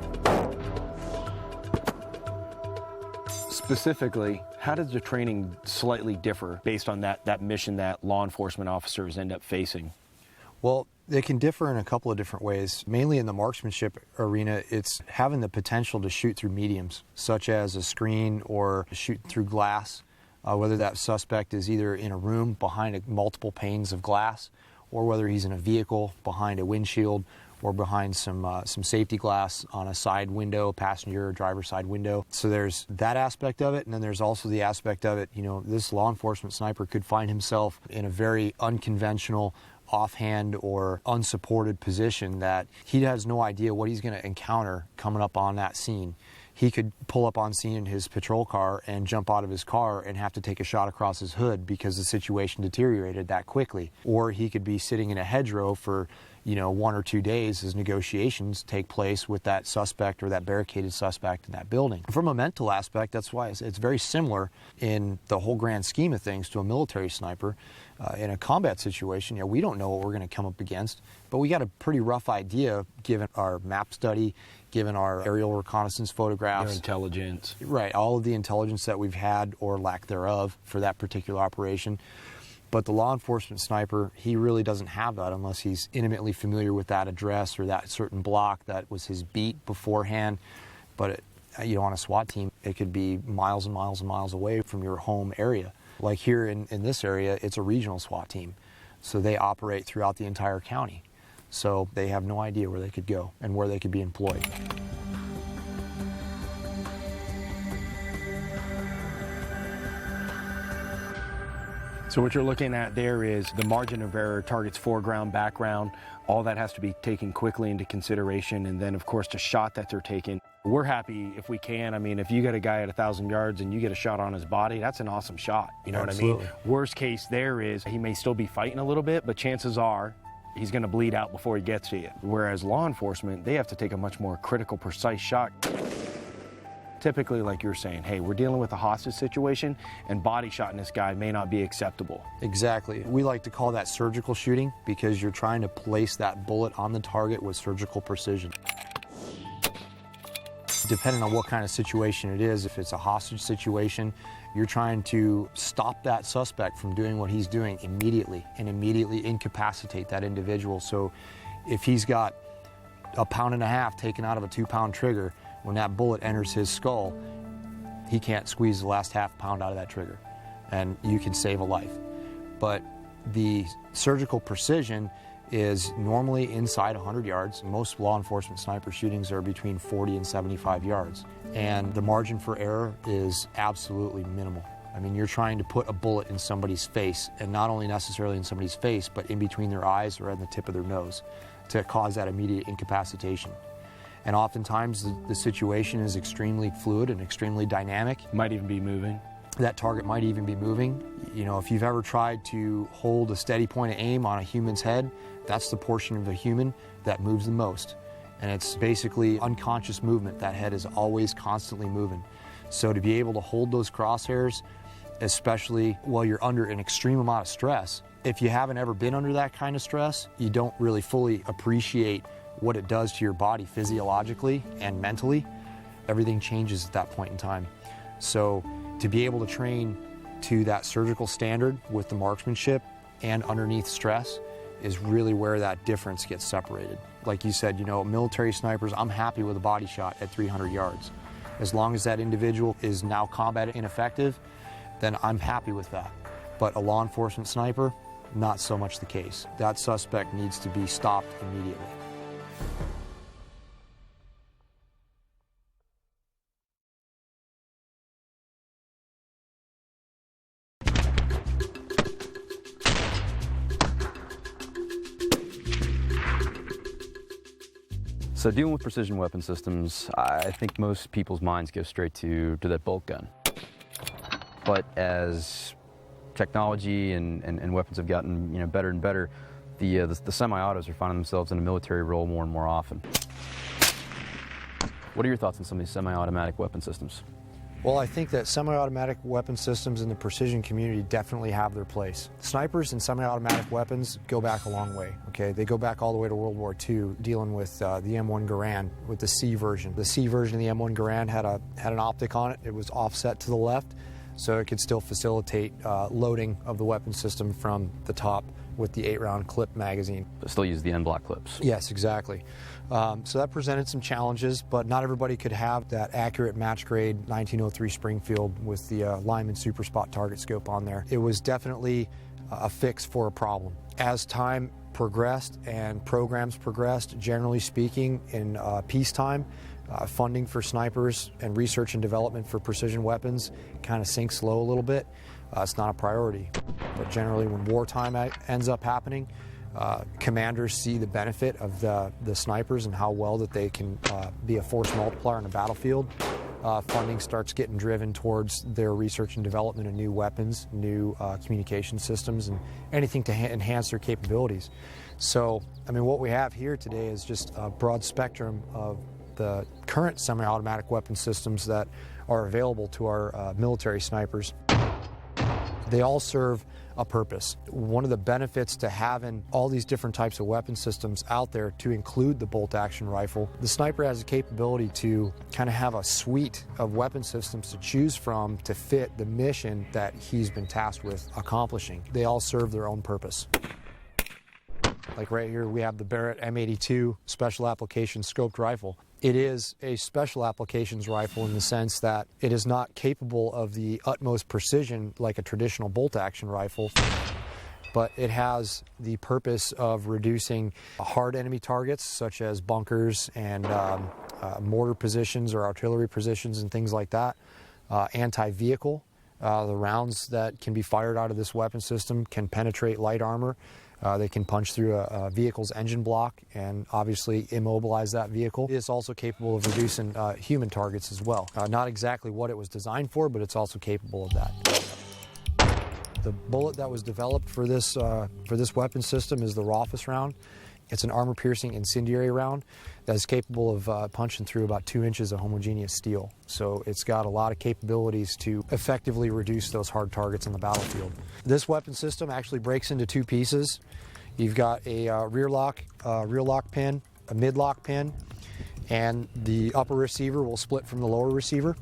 Specifically, how does the training slightly differ based on that mission that law enforcement officers end up facing? Well, they can differ in a couple of different ways. Mainly in the marksmanship arena, it's having the potential to shoot through mediums, such as a screen or shoot through glass, whether that suspect is either in a room behind multiple panes of glass, or whether he's in a vehicle behind a windshield, or behind some safety glass on a side window, passenger or driver side window. So there's that aspect of it, and then there's also the aspect of it, this law enforcement sniper could find himself in a very unconventional, offhand or unsupported position that he has no idea what he's going to encounter coming up on that scene. He could pull up on scene in his patrol car and jump out of his car and have to take a shot across his hood because the situation deteriorated that quickly. Or he could be sitting in a hedgerow for 1 or 2 days as negotiations take place with that suspect or that barricaded suspect in that building. From a mental aspect, that's why it's very similar in the whole grand scheme of things to a military sniper. In a combat situation, we don't know what we're going to come up against, but we got a pretty rough idea given our map study, given our aerial reconnaissance photographs. Your intelligence. Right, all of the intelligence that we've had or lack thereof for that particular operation. But the law enforcement sniper, he really doesn't have that unless he's intimately familiar with that address or that certain block that was his beat beforehand. But on a SWAT team, it could be miles and miles and miles away from your home area. Like here in this area, it's a regional SWAT team. So they operate throughout the entire county. So they have no idea where they could go and where they could be employed. So what you're looking at there is the margin of error, target's foreground, background. All that has to be taken quickly into consideration, and then of course the shot that they're taking. We're happy if we can. I mean, if you get a guy at 1,000 yards and you get a shot on his body, that's an awesome shot. You know Absolutely. what I mean? Worst case there is he may still be fighting a little bit, but chances are he's going to bleed out before he gets to you. Whereas law enforcement, they have to take a much more critical, precise shot. Typically, like you're saying, hey, we're dealing with a hostage situation, and body shotting this guy may not be acceptable. Exactly. We like to call that surgical shooting because you're trying to place that bullet on the target with surgical precision. Depending on what kind of situation it is, if it's a hostage situation, you're trying to stop that suspect from doing what he's doing immediately and immediately incapacitate that individual. So if he's got 1.5 pounds taken out of a 2-pound trigger, when that bullet enters his skull, he can't squeeze the last half pound out of that trigger, and you can save a life. But the surgical precision is normally inside 100 yards. Most law enforcement sniper shootings are between 40 and 75 yards, and the margin for error is absolutely minimal. I mean, you're trying to put a bullet in somebody's face, and not only necessarily in somebody's face, but in between their eyes or at the tip of their nose to cause that immediate incapacitation. And oftentimes the situation is extremely fluid and extremely dynamic. Might even be moving. That target might even be moving. If you've ever tried to hold a steady point of aim on a human's head, that's the portion of a human that moves the most. And it's basically unconscious movement. That head is always constantly moving. So to be able to hold those crosshairs, especially while you're under an extreme amount of stress, if you haven't ever been under that kind of stress, you don't really fully appreciate what it does to your body physiologically and mentally. Everything changes at that point in time. So to be able to train to that surgical standard with the marksmanship and underneath stress is really where that difference gets separated. Like you said, military snipers, I'm happy with a body shot at 300 yards. As long as that individual is now combat ineffective, then I'm happy with that. But a law enforcement sniper, not so much the case. That suspect needs to be stopped immediately. So dealing with precision weapon systems, I think most people's minds go straight to that bolt gun. But as technology and weapons have gotten better and better, the semi-autos are finding themselves in a military role more and more often. What are your thoughts on some of these semi-automatic weapon systems? Well, I think that semi-automatic weapon systems in the precision community definitely have their place. Snipers and semi-automatic weapons go back a long way, okay? They go back all the way to World War II, dealing with the M1 Garand, with the C version. The C version of the M1 Garand had an optic on it. It was offset to the left. so it could still facilitate loading of the weapon system from the top with the 8-round clip magazine. But still use the end block clips. Yes, exactly. So that presented some challenges, but not everybody could have that accurate match grade 1903 Springfield with the Lyman Super Spot target scope on there. It was definitely a fix for a problem. As time progressed and programs progressed, generally speaking, in peacetime, funding for snipers and research and development for precision weapons kind of sinks low a little bit. It's not a priority. But generally, when wartime ends up happening, commanders see the benefit of the snipers and how well that they can be a force multiplier on the battlefield. Funding starts getting driven towards their research and development of new weapons, new communication systems, and anything to enhance their capabilities. So, I mean, what we have here today is just a broad spectrum of the current semi-automatic weapon systems that are available to our military snipers. They all serve a purpose. One of the benefits to having all these different types of weapon systems out there, to include the bolt-action rifle, the sniper has the capability to kind of have a suite of weapon systems to choose from to fit the mission that he's been tasked with accomplishing. They all serve their own purpose. Like right here, we have the Barrett M82 Special Applications Scoped Rifle. It is a special applications rifle in the sense that it is not capable of the utmost precision like a traditional bolt-action rifle, but it has the purpose of reducing hard enemy targets such as bunkers and mortar positions or artillery positions and things like that. Anti-vehicle, the rounds that can be fired out of this weapon system can penetrate light armor. They can punch through a vehicle's engine block and obviously immobilize that vehicle. It's also capable of reducing human targets as well. Not exactly what it was designed for, but it's also capable of that. The bullet that was developed for this weapon system is the Rothfuss round. It's an armor-piercing incendiary round that is capable of punching through about 2 inches of homogeneous steel. So it's got a lot of capabilities to effectively reduce those hard targets on the battlefield. This weapon system actually breaks into 2 pieces. You've got a rear lock pin, a mid-lock pin, and the upper receiver will split from the lower receiver.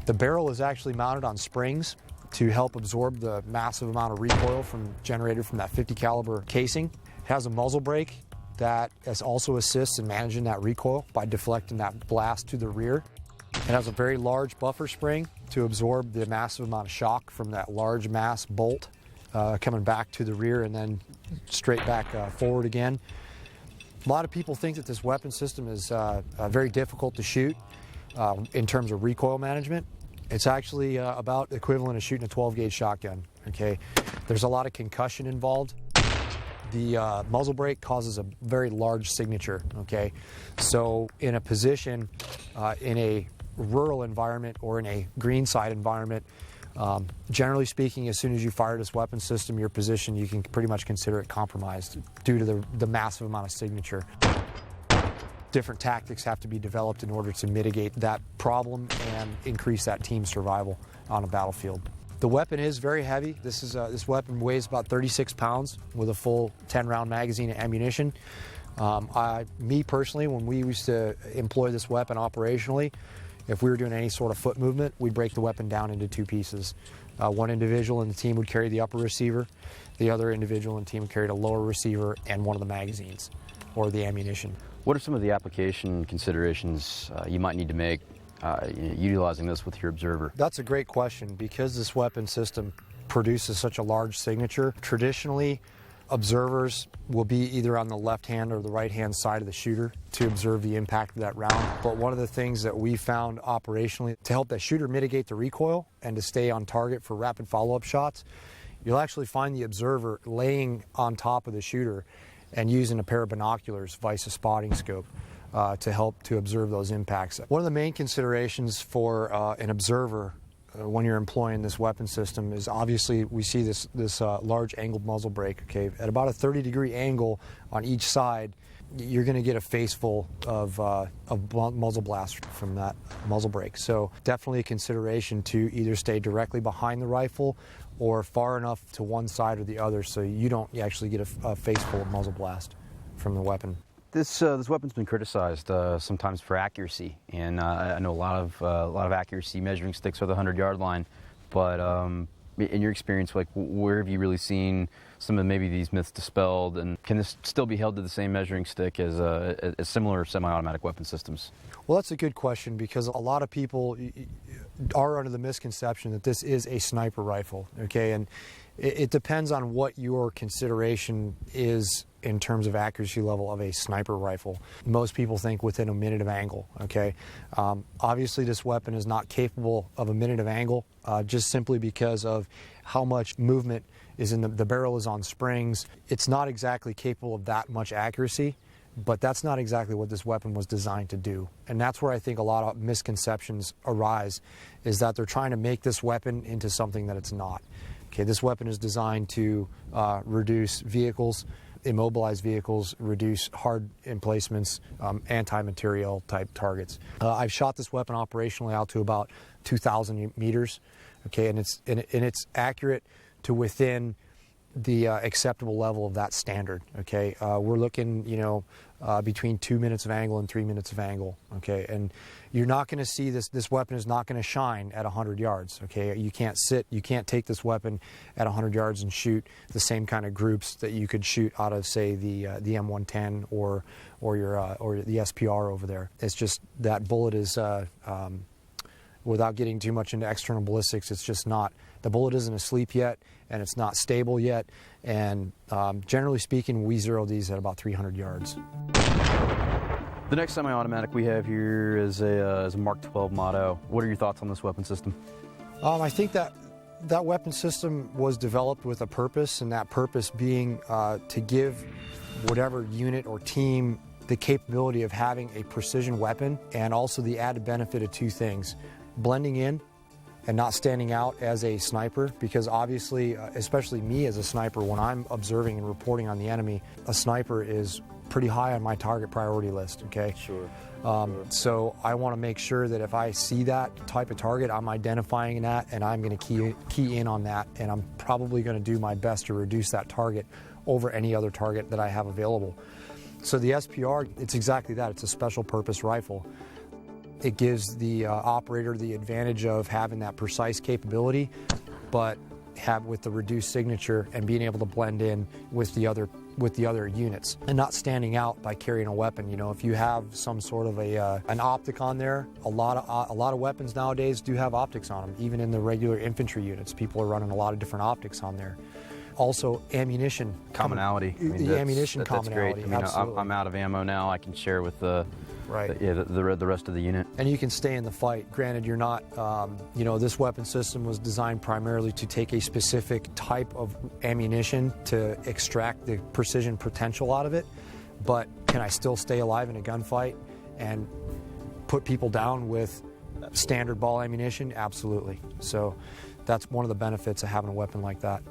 The barrel is actually mounted on springs to help absorb the massive amount of recoil generated from that 50 caliber casing. It has a muzzle brake that also assists in managing that recoil by deflecting that blast to the rear. It has a very large buffer spring to absorb the massive amount of shock from that large mass bolt coming back to the rear and then straight back forward again. A lot of people think that this weapon system is very difficult to shoot in terms of recoil management. It's actually about equivalent of shooting a 12-gauge shotgun. Okay, there's a lot of concussion involved. The muzzle brake causes a very large signature. Okay, so in a position in a rural environment or in a green side environment, generally speaking, as soon as you fire this weapon system, your position, you can pretty much consider it compromised due to the massive amount of signature. Different tactics have to be developed in order to mitigate that problem and increase that team survival on a battlefield. The weapon is very heavy. This weapon weighs about 36 pounds with a full 10-round magazine and ammunition. Me personally, when we used to employ this weapon operationally, if we were doing any sort of foot movement, we'd break the weapon down into 2 pieces. One individual in the team would carry the upper receiver. The other individual in the team would carry the lower receiver and one of the magazines or the ammunition. What are some of the application considerations you might need to make utilizing this with your observer? That's a great question. Because this weapon system produces such a large signature, traditionally observers will be either on the left hand or the right hand side of the shooter to observe the impact of that round. But one of the things that we found operationally to help that shooter mitigate the recoil and to stay on target for rapid follow-up shots, you'll actually find the observer laying on top of the shooter and using a pair of binoculars, vice a spotting scope, to help to observe those impacts. One of the main considerations for an observer when you're employing this weapon system is obviously we see this large angled muzzle brake. Okay, at about a 30-degree angle on each side, you're going to get a face full of muzzle blast from that muzzle brake. So definitely a consideration to either stay directly behind the rifle or far enough to one side or the other so you don't actually get a face full of muzzle blast from the weapon. This weapon's been criticized sometimes for accuracy, and I know a lot of accuracy measuring sticks with a 100-yard line but in your experience, like, where have you really seen some of maybe these myths dispelled, and can this still be held to the same measuring stick as similar semi-automatic weapon systems? Well, that's a good question, because a lot of people are under the misconception that this is a sniper rifle, okay? And it depends on what your consideration is in terms of accuracy level of a sniper rifle. Most people think within a minute of angle, okay? Obviously, this weapon is not capable of a minute of angle, just simply because of how much movement is in the barrel is on springs. It's not exactly capable of that much accuracy, but that's not exactly what this weapon was designed to do. And that's where I think a lot of misconceptions arise, is that they're trying to make this weapon into something that it's not. Okay, this weapon is designed to reduce vehicles, immobilize vehicles, reduce hard emplacements, anti-material type targets. I've shot this weapon operationally out to about 2,000 meters, okay, and it's accurate to within the acceptable level of that standard, okay. We're looking, between 2 minutes of angle and 3 minutes of angle, okay, and you're not going to see this weapon is not going to shine at 100 yards, okay. You can't take this weapon at 100 yards and shoot the same kind of groups that you could shoot out of, say, the M110 or the SPR over there. It's just that bullet is without getting too much into external ballistics, it's just not, the bullet isn't asleep yet, and it's not stable yet, and generally speaking, we zero these at about 300 yards. The next semi-automatic we have here is a Mark 12 Motto. What are your thoughts on this weapon system? I think that weapon system was developed with a purpose, and that purpose being to give whatever unit or team the capability of having a precision weapon, and also the added benefit of two things: blending in and not standing out as a sniper, because obviously, especially me as a sniper, when I'm observing and reporting on the enemy, a sniper is pretty high on my target priority list, okay? Sure. So I want to make sure that if I see that type of target, I'm identifying that, and I'm going to key in on that, and I'm probably going to do my best to reduce that target over any other target that I have available. So the SPR, it's exactly that. It's a special purpose rifle. It gives the operator the advantage of having that precise capability, but with the reduced signature and being able to blend in with the other units and not standing out by carrying a weapon. You know, if you have some sort of an optic on there, a lot of weapons nowadays do have optics on them. Even in the regular infantry units, people are running a lot of different optics on there. Also, ammunition commonality. The ammunition commonality. That's great. I mean, absolutely. I'm out of ammo now. I can share with the rest of the unit. And you can stay in the fight. Granted, you're not. This weapon system was designed primarily to take a specific type of ammunition to extract the precision potential out of it. But can I still stay alive in a gunfight and put people down with standard ball ammunition? Absolutely. So that's one of the benefits of having a weapon like that.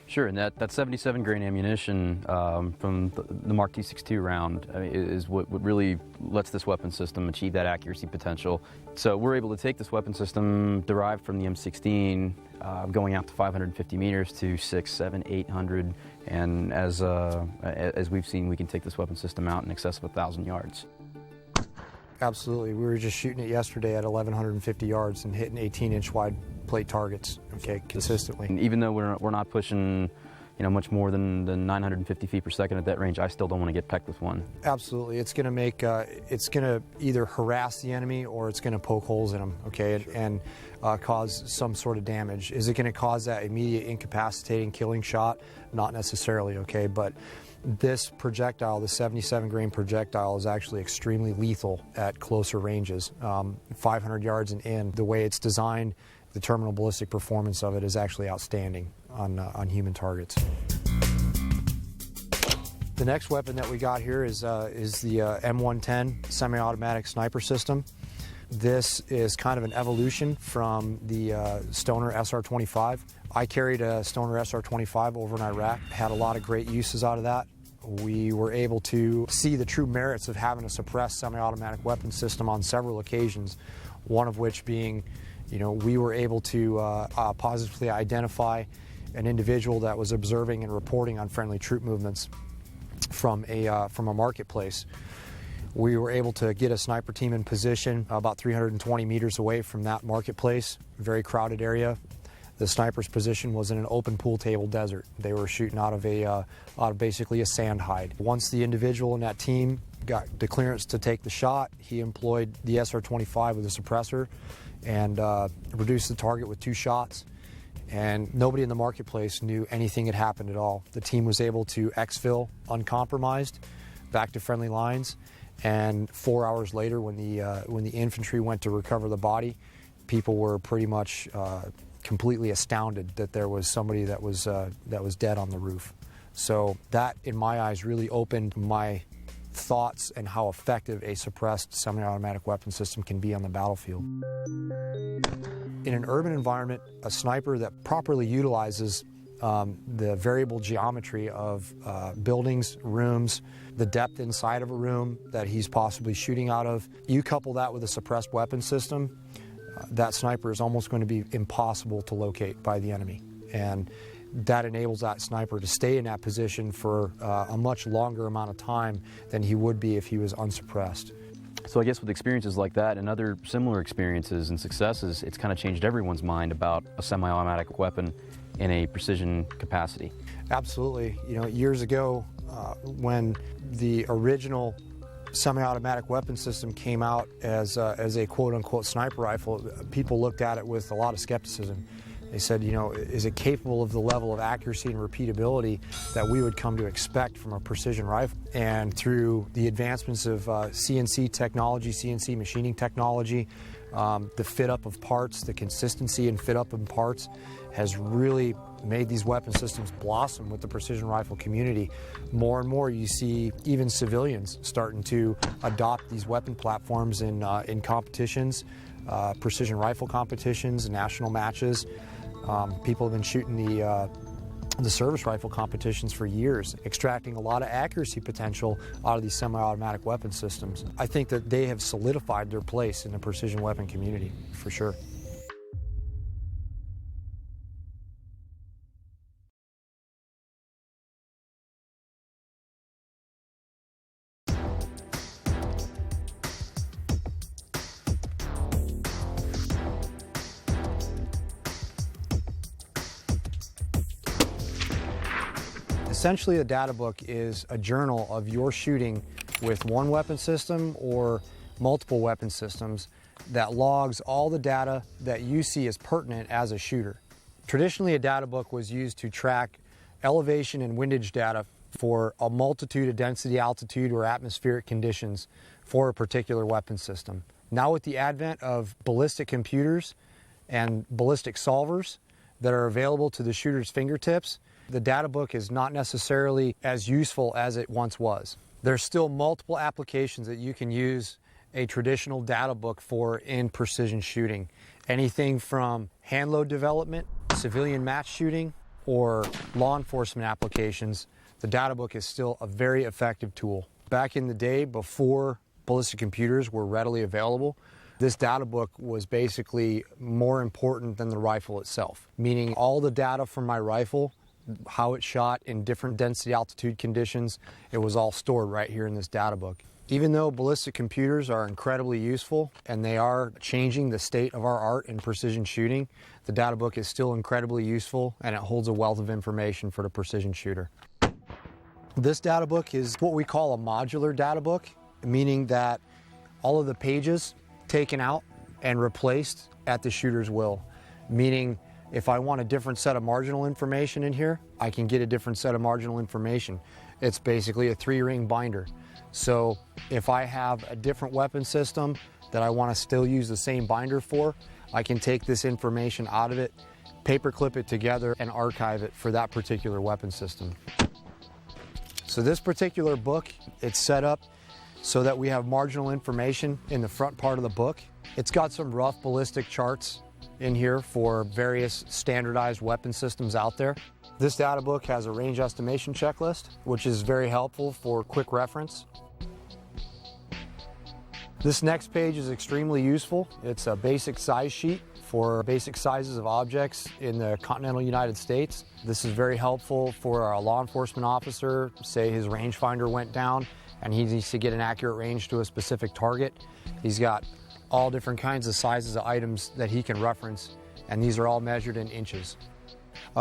Sure, and that 77 grain ammunition from the Mark T62 round is what really lets this weapon system achieve that accuracy potential. So we're able to take this weapon system derived from the M16, going out to 550 meters to 600, 700, 800, and as we've seen, we can take this weapon system out in excess of 1,000 yards. Absolutely. We were just shooting it yesterday at 1,150 yards and hitting 18-inch wide plate targets, okay, consistently. And even though we're not pushing, much more than 950 feet per second at that range, I still don't want to get pecked with one. Absolutely. It's going to either harass the enemy or it's going to poke holes in them, okay, and cause some sort of damage. Is it going to cause that immediate incapacitating killing shot? Not necessarily, okay, but this projectile, the 77 grain projectile, is actually extremely lethal at closer ranges. 500 yards and in, the way it's designed, the terminal ballistic performance of it is actually outstanding on human targets. The next weapon that we got here is the M110 semi-automatic sniper system. This is kind of an evolution from the Stoner SR-25. I carried a Stoner SR-25 over in Iraq, had a lot of great uses out of that. We were able to see the true merits of having a suppressed semi-automatic weapon system on several occasions, one of which being, we were able to positively identify an individual that was observing and reporting on friendly troop movements from a marketplace. We were able to get a sniper team in position about 320 meters away from that marketplace, very crowded area. The sniper's position was in an open pool table desert. They were shooting out of basically a sand hide. Once the individual in that team got the clearance to take the shot, he employed the SR-25 with a suppressor and reduced the target with 2 shots. And nobody in the marketplace knew anything had happened at all. The team was able to exfil uncompromised back to friendly lines, and 4 hours later, when the infantry went to recover the body, people were pretty much completely astounded that there was somebody that was dead on the roof. So that, in my eyes, really opened my thoughts and how effective a suppressed semi-automatic weapon system can be on the battlefield. In an urban environment, a sniper that properly utilizes the variable geometry of buildings, rooms, the depth inside of a room that he's possibly shooting out of, you couple that with a suppressed weapon system, that sniper is almost going to be impossible to locate by the enemy. And that enables that sniper to stay in that position for a much longer amount of time than he would be if he was unsuppressed. So I guess with experiences like that and other similar experiences and successes, it's kind of changed everyone's mind about a semi-automatic weapon in a precision capacity. Absolutely. You know, years ago, when the original semi-automatic weapon system came out as a quote-unquote sniper rifle, people looked at it with a lot of skepticism. They said, you know, is it capable of the level of accuracy and repeatability that we would come to expect from a precision rifle? And through the advancements of CNC technology, CNC machining technology, the fit-up of parts, the consistency and fit-up of parts has really made these weapon systems blossom with the precision rifle community. More and more you see even civilians starting to adopt these weapon platforms in competitions, precision rifle competitions, national matches. People have been shooting the service rifle competitions for years, extracting a lot of accuracy potential out of these semi-automatic weapon systems. I think that they have solidified their place in the precision weapon community, for sure. Essentially, a data book is a journal of your shooting with one weapon system or multiple weapon systems that logs all the data that you see as pertinent as a shooter. Traditionally, a data book was used to track elevation and windage data for a multitude of density, altitude, or atmospheric conditions for a particular weapon system. Now, with the advent of ballistic computers and ballistic solvers that are available to the shooter's fingertips, the data book is not necessarily as useful as it once was. There's still multiple applications that you can use a traditional data book for in precision shooting. Anything from hand load development, civilian match shooting, or law enforcement applications, the data book is still a very effective tool. Back in the day, before ballistic computers were readily available, this data book was basically more important than the rifle itself, meaning all the data from my rifle, how it shot in different density altitude conditions, it was all stored right here in this data book. Even though ballistic computers are incredibly useful and they are changing the state of our art in precision shooting, the data book is still incredibly useful and it holds a wealth of information for the precision shooter. This data book is what we call a modular data book, meaning that all of the pages taken out and replaced at the shooter's will, meaning if I want a different set of marginal information in here, I can get a different set of marginal information. It's basically a 3-ring binder. So if I have a different weapon system that I want to still use the same binder for, I can take this information out of it, paperclip it together, and archive it for that particular weapon system. So this particular book, it's set up so that we have marginal information in the front part of the book. It's got some rough ballistic charts in here for various standardized weapon systems out there. This data book has a range estimation checklist, which is very helpful for quick reference. This next page is extremely useful. It's a basic size sheet for basic sizes of objects in the continental United States. This is very helpful for a law enforcement officer. Say his rangefinder went down and he needs to get an accurate range to a specific target. He's got all different kinds of sizes of items that he can reference, and these are all measured in inches.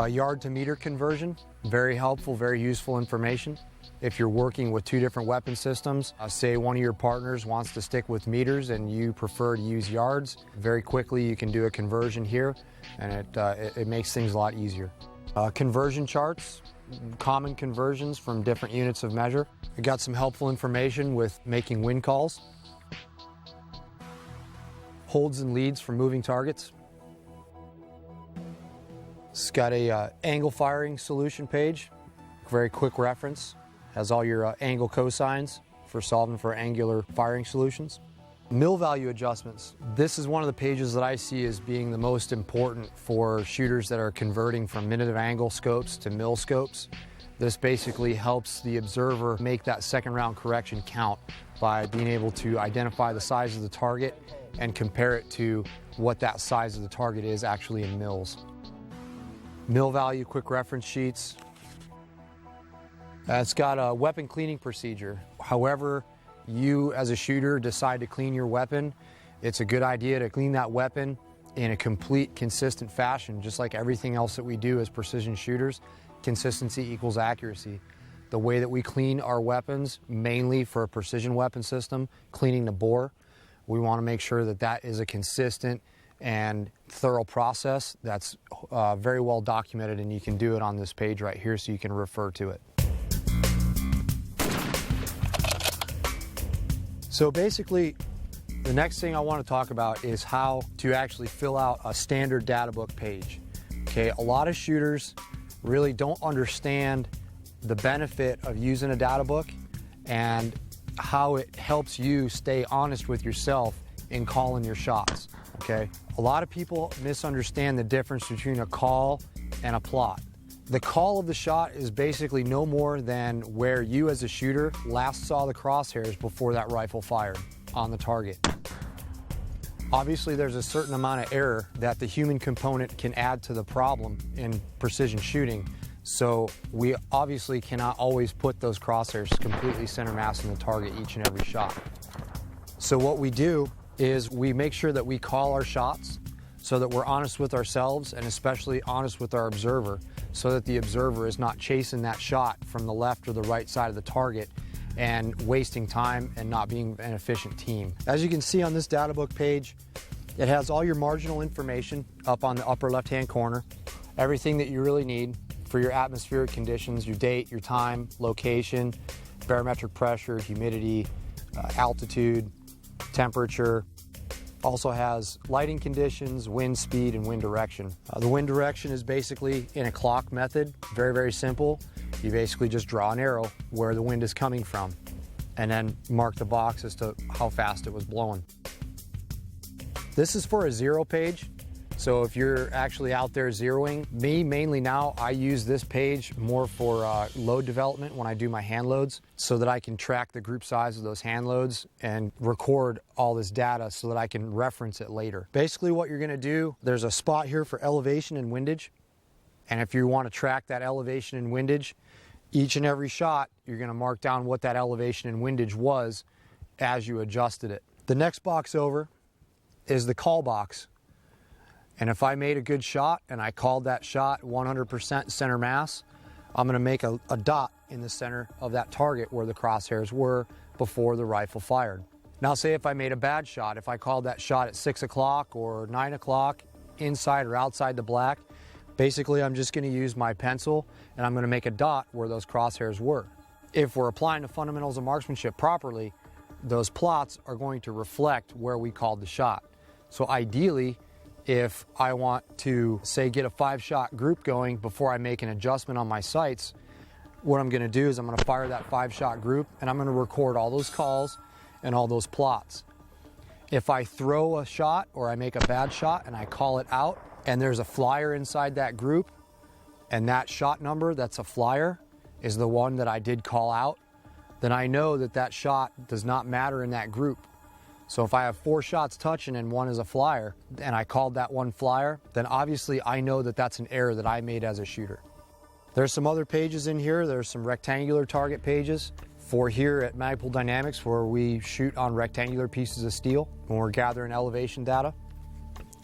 Yard to meter conversion, very helpful, very useful information. If you're working with two different weapon systems, say one of your partners wants to stick with meters and you prefer to use yards, very quickly you can do a conversion here, and it makes things a lot easier. Conversion charts, common conversions from different units of measure. I got some helpful information with making wind calls. Holds and leads for moving targets. It's got a angle firing solution page, very quick reference. Has all your angle cosines for solving for angular firing solutions. Mil value adjustments. This is one of the pages that I see as being the most important for shooters that are converting from minute of angle scopes to mil scopes. This basically helps the observer make that second round correction count by being able to identify the size of the target and compare it to what that size of the target is actually in mils. Mil value quick reference sheets. It's got a weapon cleaning procedure. However you as a shooter decide to clean your weapon, it's a good idea to clean that weapon in a complete, consistent fashion, just like everything else that we do as precision shooters. Consistency equals accuracy. The way that we clean our weapons, mainly for a precision weapon system, cleaning the bore, we want to make sure that that is a consistent and thorough process that's very well documented, and you can do it on this page right here so you can refer to it. So basically, the next thing I want to talk about is how to actually fill out a standard data book page. Okay, a lot of shooters really don't understand the benefit of using a data book and how it helps you stay honest with yourself in calling your shots. Okay, a lot of people misunderstand the difference between a call and a plot. The call of the shot is basically no more than where you as a shooter last saw the crosshairs before that rifle fired on the target. Obviously there's a certain amount of error that the human component can add to the problem in precision shooting, so we obviously cannot always put those crosshairs completely center mass in the target each and every shot. So what we do is we make sure that we call our shots so that we're honest with ourselves and especially honest with our observer, so that the observer is not chasing that shot from the left or the right side of the target and wasting time and not being an efficient team. As you can see on this data book page, it has all your marginal information up on the upper left-hand corner, everything that you really need for your atmospheric conditions, your date, your time, location, barometric pressure, humidity, altitude, temperature. Also has lighting conditions, wind speed, and wind direction. The wind direction is basically in a clock method, very, very simple. You basically just draw an arrow where the wind is coming from and then mark the box as to how fast it was blowing. This is for a zero page. So if you're actually out there zeroing, me mainly now, I use this page more for load development when I do my hand loads so that I can track the group size of those hand loads and record all this data so that I can reference it later. Basically what you're gonna do, there's a spot here for elevation and windage. And if you wanna track that elevation and windage, each and every shot, you're gonna mark down what that elevation and windage was as you adjusted it. The next box over is the call box. And if I made a good shot and I called that shot 100% center mass, I'm gonna make a dot in the center of that target where the crosshairs were before the rifle fired. Now say if I made a bad shot, if I called that shot at 6 o'clock or 9 o'clock, inside or outside the black, basically I'm just gonna use my pencil and I'm gonna make a dot where those crosshairs were. If we're applying the fundamentals of marksmanship properly, those plots are going to reflect where we called the shot. So ideally, if I want to, say, get a 5-shot group going before I make an adjustment on my sights, what I'm gonna do is I'm gonna fire that 5-shot group and I'm gonna record all those calls and all those plots. If I throw a shot or I make a bad shot and I call it out and there's a flyer inside that group and that shot number that's a flyer is the one that I did call out, then I know that that shot does not matter in that group. So if I have 4 shots touching and one is a flyer, and I called that one flyer, then obviously I know that that's an error that I made as a shooter. There's some other pages in here. There's some rectangular target pages, for here at Magpul Dynamics, where we shoot on rectangular pieces of steel when we're gathering elevation data.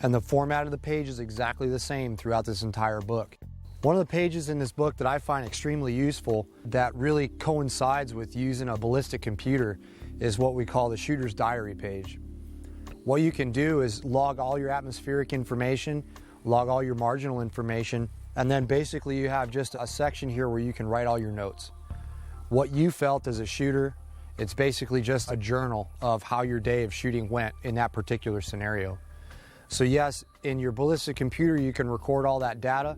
And the format of the page is exactly the same throughout this entire book. One of the pages in this book that I find extremely useful that really coincides with using a ballistic computer is what we call the shooter's diary page. What you can do is log all your atmospheric information, log all your marginal information, and then basically you have just a section here where you can write all your notes. What you felt as a shooter, it's basically just a journal of how your day of shooting went in that particular scenario. So yes, in your ballistic computer you can record all that data,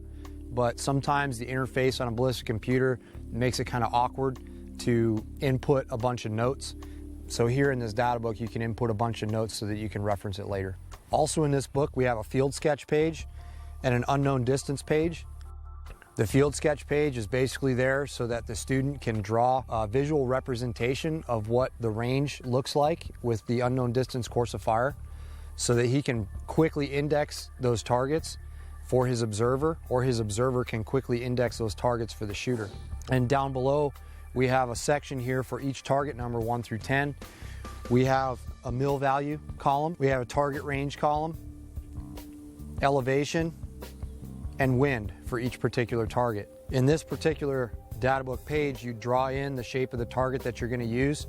but sometimes the interface on a ballistic computer makes it kind of awkward to input a bunch of notes. So here in this data book you can input a bunch of notes so that you can reference it later. Also in this book we have a field sketch page and an unknown distance page. The field sketch page is basically there so that the student can draw a visual representation of what the range looks like with the unknown distance course of fire, so that he can quickly index those targets for his observer, or his observer can quickly index those targets for the shooter. And down below we have a section here for each target number 1 through 10. We have a mil value column, we have a target range column, elevation, and wind for each particular target. In this particular data book page, you draw in the shape of the target that you're going to use,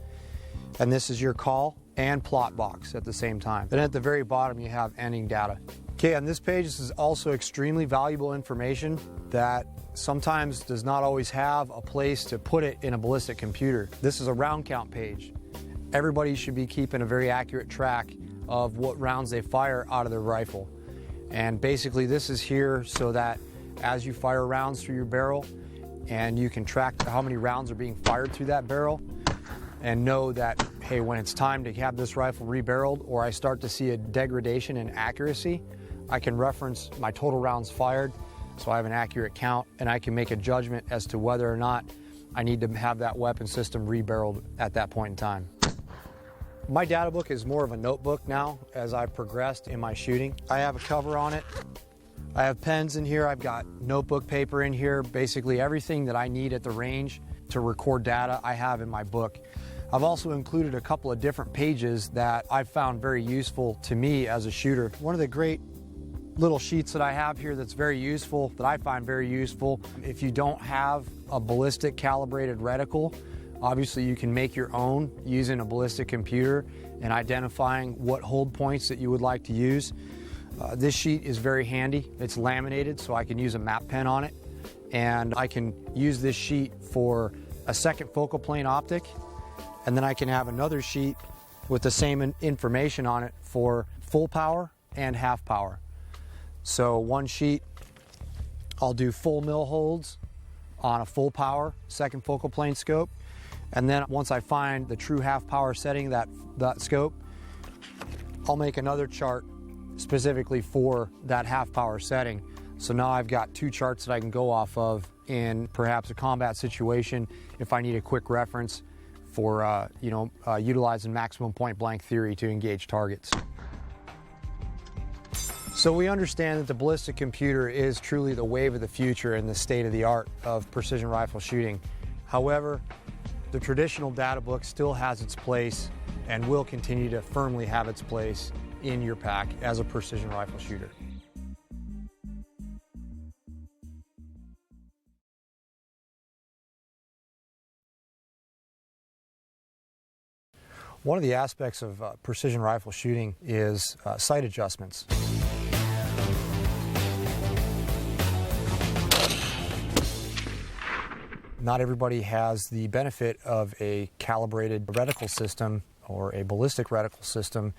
and this is your call and plot box at the same time. Then at the very bottom you have ending data. Okay, on this page this is also extremely valuable information that sometimes does not always have a place to put it in a ballistic computer. This is a round count page. Everybody should be keeping a very accurate track of what rounds they fire out of their rifle. And basically this is here so that as you fire rounds through your barrel and you can track how many rounds are being fired through that barrel and know that, hey, when it's time to have this rifle rebarreled or I start to see a degradation in accuracy, I can reference my total rounds fired so I have an accurate count and I can make a judgment as to whether or not I need to have that weapon system rebarreled at that point in time. My data book is more of a notebook now as I've progressed in my shooting. I have a cover on it. I have pens in here. I've got notebook paper in here. Basically everything that I need at the range to record data I have in my book. I've also included a couple of different pages that I've found very useful to me as a shooter. One of the great little sheets that I have here that's very useful, that I find very useful, if you don't have a ballistic calibrated reticle, obviously you can make your own using a ballistic computer and identifying what hold points that you would like to use. This sheet is very handy. It's laminated so I can use a map pen on it, and I can use this sheet for a second focal plane optic, and then I can have another sheet with the same information on it for full power and half power. So one sheet I'll do full mil holds on a full power second focal plane scope, and then once I find the true half power setting that scope, I'll make another chart specifically for that half power setting. So now I've got two charts that I can go off of in perhaps a combat situation if I need a quick reference for utilizing maximum point blank theory to engage targets. So we understand that the ballistic computer is truly the wave of the future and the state of the art of precision rifle shooting. However, the traditional data book still has its place and will continue to firmly have its place in your pack as a precision rifle shooter. One of the aspects of precision rifle shooting is sight adjustments. Not everybody has the benefit of a calibrated reticle system or a ballistic reticle system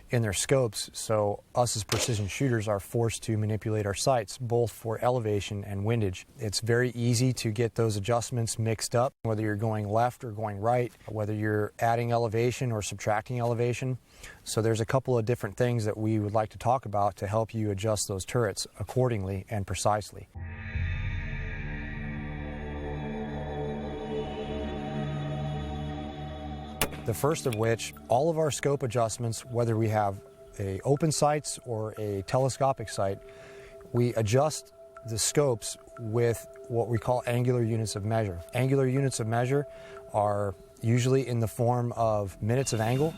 in their scopes, so us as precision shooters are forced to manipulate our sights both for elevation and windage. It's very easy to get those adjustments mixed up, whether you're going left or going right, whether you're adding elevation or subtracting elevation. So there's a couple of different things that we would like to talk about to help you adjust those turrets accordingly and precisely. The first of which, all of our scope adjustments, whether we have a open sights or a telescopic sight, we adjust the scopes with what we call angular units of measure. Angular units of measure are usually in the form of minutes of angle,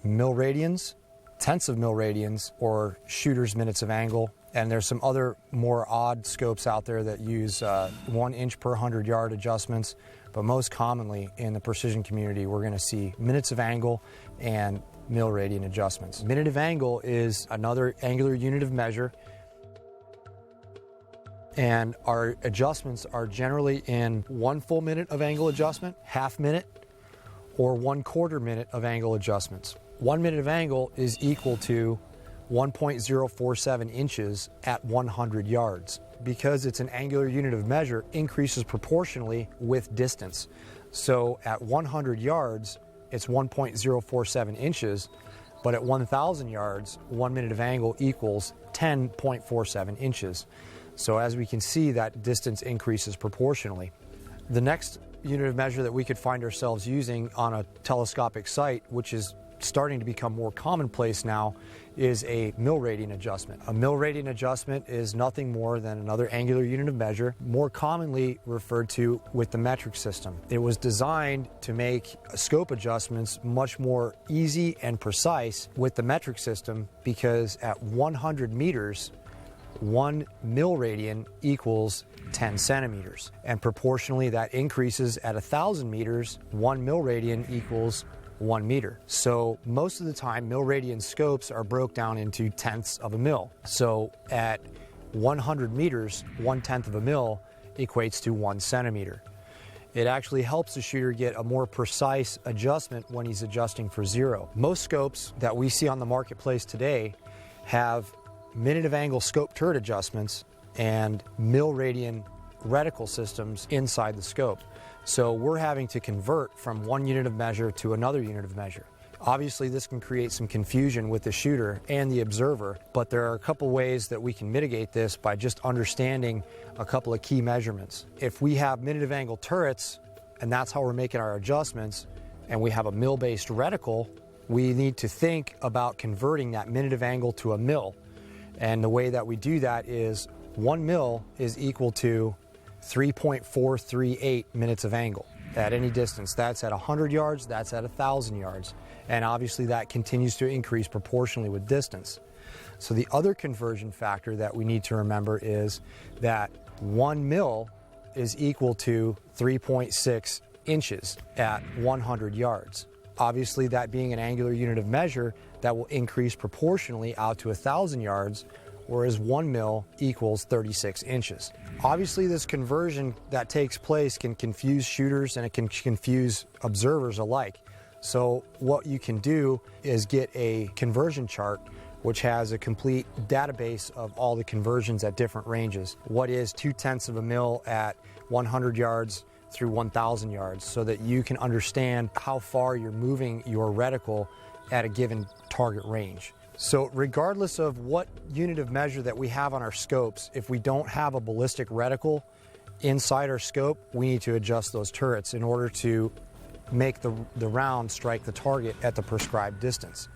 mil radians, tenths of mil radians, or shooter's minutes of angle. And there's some other more odd scopes out there that use 1 inch per 100 yard adjustments. But most commonly in the precision community, we're going to see minutes of angle and mil radian adjustments. Minute of angle is another angular unit of measure. And our adjustments are generally in 1 full minute of angle adjustment, half minute, or 1/4 minute of angle adjustments. 1 minute of angle is equal to 1.047 inches at 100 yards. Because it's an angular unit of measure, increases proportionally with distance. So at 100 yards, it's 1.047 inches, but at 1,000 yards, 1 minute of angle equals 10.47 inches. So as we can see, that distance increases proportionally. The next unit of measure that we could find ourselves using on a telescopic sight, which is starting to become more commonplace now, is a mil radian adjustment. A mil radian adjustment is nothing more than another angular unit of measure, more commonly referred to with the metric system. It was designed to make scope adjustments much more easy and precise with the metric system, because at 100 meters, 1 mil radian equals 10 centimeters. And proportionally, that increases at 1,000 meters, 1 mil radian equals 1 meter. So most of the time, mil radian scopes are broke down into tenths of a mil. So at 100 meters, 1/10 of a mil equates to 1 centimeter. It actually helps the shooter get a more precise adjustment when he's adjusting for zero. Most scopes that we see on the marketplace today have minute of angle scope turret adjustments and mil radian reticle systems inside the scope. So we're having to convert from one unit of measure to another unit of measure. Obviously, this can create some confusion with the shooter and the observer, but there are a couple ways that we can mitigate this by just understanding a couple of key measurements. If we have minute of angle turrets, and that's how we're making our adjustments, and we have a mil-based reticle, we need to think about converting that minute of angle to a mil. And the way that we do that is 1 mil is equal to 3.438 minutes of angle at any distance. That's at 100 yards, that's at 1,000 yards. And obviously that continues to increase proportionally with distance. So the other conversion factor that we need to remember is that 1 mil is equal to 3.6 inches at 100 yards. Obviously, that being an angular unit of measure, that will increase proportionally out to 1,000 yards, whereas 1 mil equals 36 inches. Obviously, this conversion that takes place can confuse shooters and it can confuse observers alike. So what you can do is get a conversion chart which has a complete database of all the conversions at different ranges. What is 2/10 of a mil at 100 yards through 1,000 yards, so that you can understand how far you're moving your reticle at a given target range. So regardless of what unit of measure that we have on our scopes, if we don't have a ballistic reticle inside our scope, we need to adjust those turrets in order to make the round strike the target at the prescribed distance.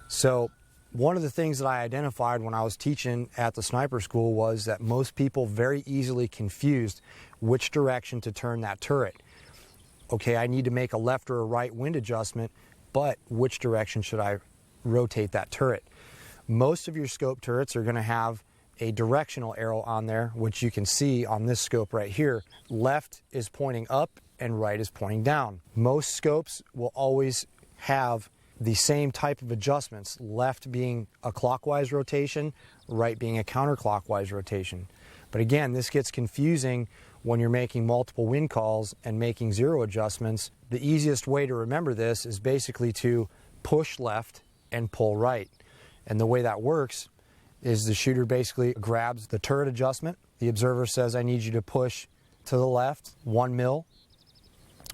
So one of the things that I identified when I was teaching at the sniper school was that most people very easily confused which direction to turn that turret. Okay, I need to make a left or a right wind adjustment, but which direction should I rotate that turret? Most of your scope turrets are going to have a directional arrow on there, which you can see on this scope right here. Left is pointing up and right is pointing down. Most scopes will always have the same type of adjustments, left being a clockwise rotation, right being a counterclockwise rotation. But again, this gets confusing when you're making multiple wind calls and making zero adjustments. The easiest way to remember this is basically to push left and pull right. And the way that works is the shooter basically grabs the turret adjustment. The observer says, I need you to push to the left 1 mil.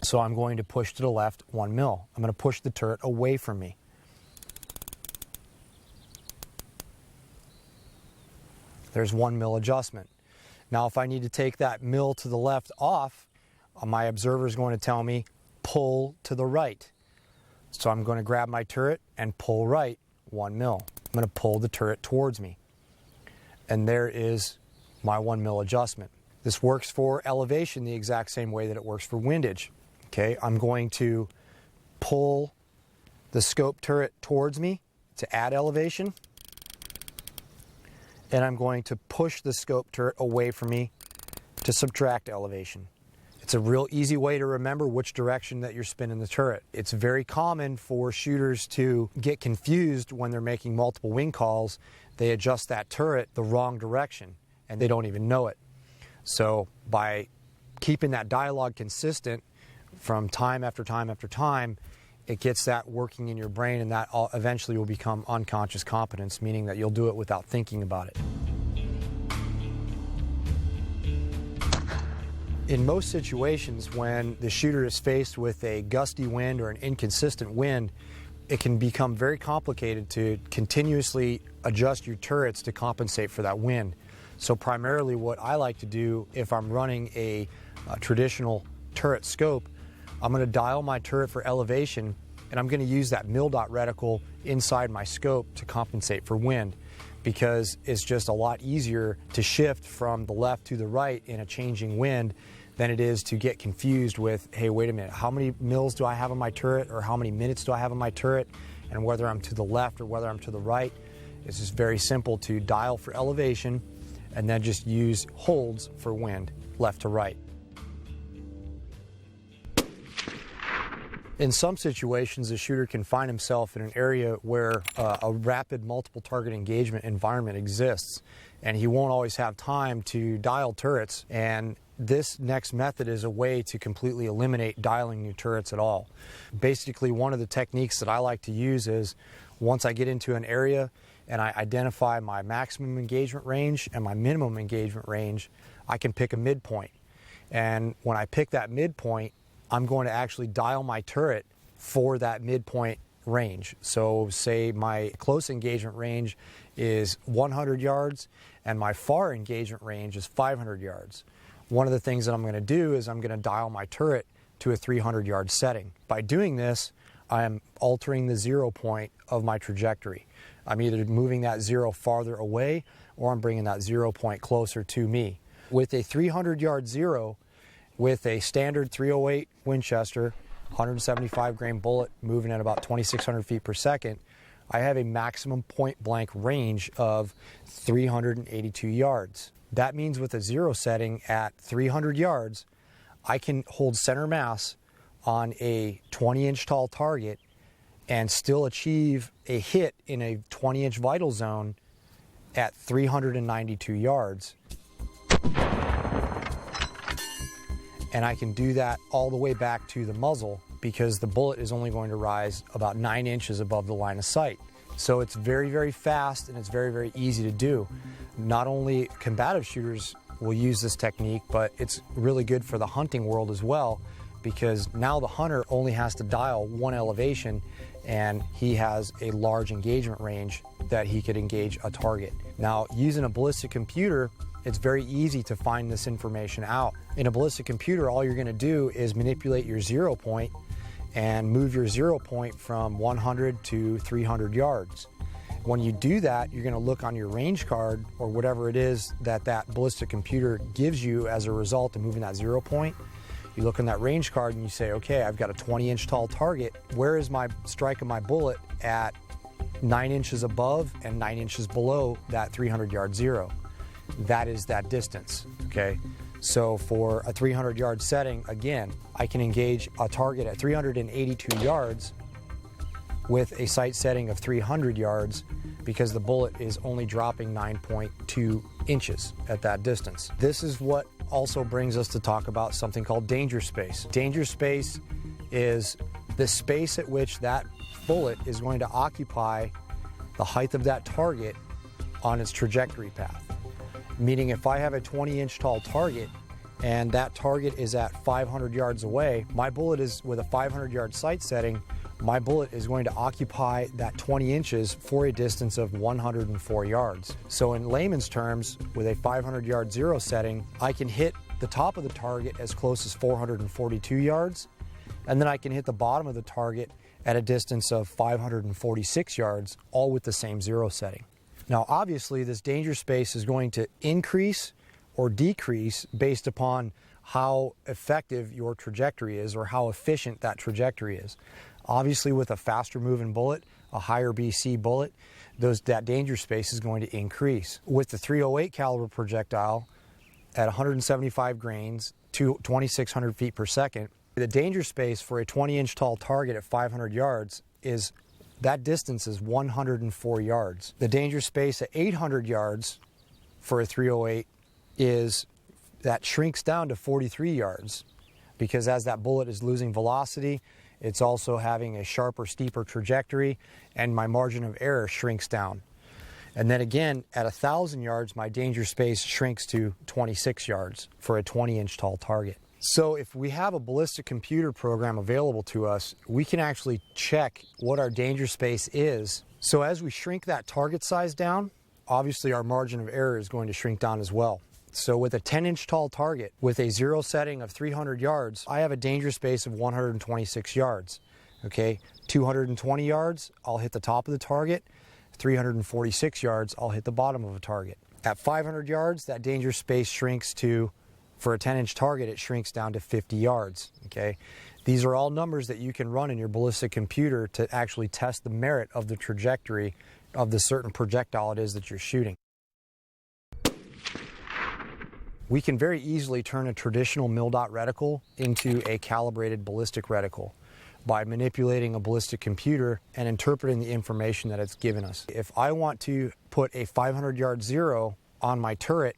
So I'm going to push to the left 1 mil. I'm going to push the turret away from me. There's 1 mil adjustment. Now if I need to take that mil to the left off, my observer is going to tell me pull to the right. So I'm going to grab my turret and pull right 1 mil. I'm going to pull the turret towards me. And there is my 1 mil adjustment. This works for elevation the exact same way that it works for windage. Okay, I'm going to pull the scope turret towards me to add elevation, and I'm going to push the scope turret away from me to subtract elevation. It's a real easy way to remember which direction that you're spinning the turret. It's very common for shooters to get confused when they're making multiple wing calls. They adjust that turret the wrong direction and they don't even know it. So by keeping that dialogue consistent from time after time after time, it gets that working in your brain, and that eventually will become unconscious competence, meaning that you'll do it without thinking about it. In most situations, when the shooter is faced with a gusty wind or an inconsistent wind, it can become very complicated to continuously adjust your turrets to compensate for that wind. So primarily what I like to do if I'm running a traditional turret scope, I'm going to dial my turret for elevation, and I'm going to use that mil-dot reticle inside my scope to compensate for wind, because it's just a lot easier to shift from the left to the right in a changing wind than it is to get confused with, hey, wait a minute, how many mils do I have on my turret, or how many minutes do I have on my turret, and whether I'm to the left or whether I'm to the right. It's just very simple to dial for elevation and then just use holds for wind, left to right. In some situations, the shooter can find himself in an area where a rapid multiple target engagement environment exists, and he won't always have time to dial turrets, and this next method is a way to completely eliminate dialing new turrets at all. Basically, one of the techniques that I like to use is once I get into an area and I identify my maximum engagement range and my minimum engagement range, I can pick a midpoint. And when I pick that midpoint, I'm going to actually dial my turret for that midpoint range. So say my close engagement range is 100 yards and my far engagement range is 500 yards. One of the things that I'm going to do is I'm going to dial my turret to a 300-yard setting. By doing this, I'm altering the 0 point of my trajectory. I'm either moving that 0 farther away or I'm bringing that 0 point closer to me. With a 300-yard 0, with a standard 308 Winchester, 175 grain bullet moving at about 2,600 feet per second, I have a maximum point blank range of 382 yards. That means with a 0 setting at 300 yards, I can hold center mass on a 20-inch tall target and still achieve a hit in a 20-inch vital zone at 392 yards. And I can do that all the way back to the muzzle because the bullet is only going to rise about 9 inches above the line of sight. So it's very, very fast and it's very, very easy to do. Not only combative shooters will use this technique, but it's really good for the hunting world as well, because now the hunter only has to dial one elevation and he has a large engagement range that he could engage a target. Now, using a ballistic computer, it's very easy to find this information out. In a ballistic computer, all you're going to do is manipulate your 0 point and move your 0 point from 100 to 300 yards. When you do that, you're going to look on your range card or whatever it is that that ballistic computer gives you as a result of moving that 0 point. You look on that range card and you say, okay, I've got a 20-inch tall target. Where is my strike of my bullet at 9 inches above and 9 inches below that 300-yard 0? That is that distance, okay? So for a 300-yard setting, again, I can engage a target at 382 yards with a sight setting of 300 yards because the bullet is only dropping 9.2 inches at that distance. This is what also brings us to talk about something called danger space. Danger space is the space at which that bullet is going to occupy the height of that target on its trajectory path. Meaning if I have a 20-inch tall target and that target is at 500 yards away, my bullet is with a 500-yard sight setting, my bullet is going to occupy that 20 inches for a distance of 104 yards. So in layman's terms, with a 500-yard 0 setting, I can hit the top of the target as close as 442 yards, and then I can hit the bottom of the target at a distance of 546 yards, all with the same 0 setting. Now, obviously, this danger space is going to increase or decrease based upon how effective your trajectory is or how efficient that trajectory is. Obviously, with a faster moving bullet, a higher BC bullet, that danger space is going to increase. With the .308 caliber projectile at 175 grains to 2,600 feet per second, the danger space for a 20-inch tall target at 500 yards is, that distance is 104 yards. The danger space at 800 yards for a .308 that shrinks down to 43 yards, because as that bullet is losing velocity, it's also having a sharper, steeper trajectory, and my margin of error shrinks down. And then again, at 1,000 yards, my danger space shrinks to 26 yards for a 20-inch tall target. So if we have a ballistic computer program available to us, we can actually check what our danger space is. So as we shrink that target size down, obviously our margin of error is going to shrink down as well. So with a 10-inch tall target with a zero setting of 300 yards, I have a danger space of 126 yards. Okay, 220 yards, I'll hit the top of the target. 346 yards, I'll hit the bottom of a target. At 500 yards, that danger space shrinks to, for a 10-inch target, it shrinks down to 50 yards. Okay, these are all numbers that you can run in your ballistic computer to actually test the merit of the trajectory of the certain projectile it is that you're shooting. We can very easily turn a traditional mil-dot reticle into a calibrated ballistic reticle by manipulating a ballistic computer and interpreting the information that it's given us. If I want to put a 500-yard zero on my turret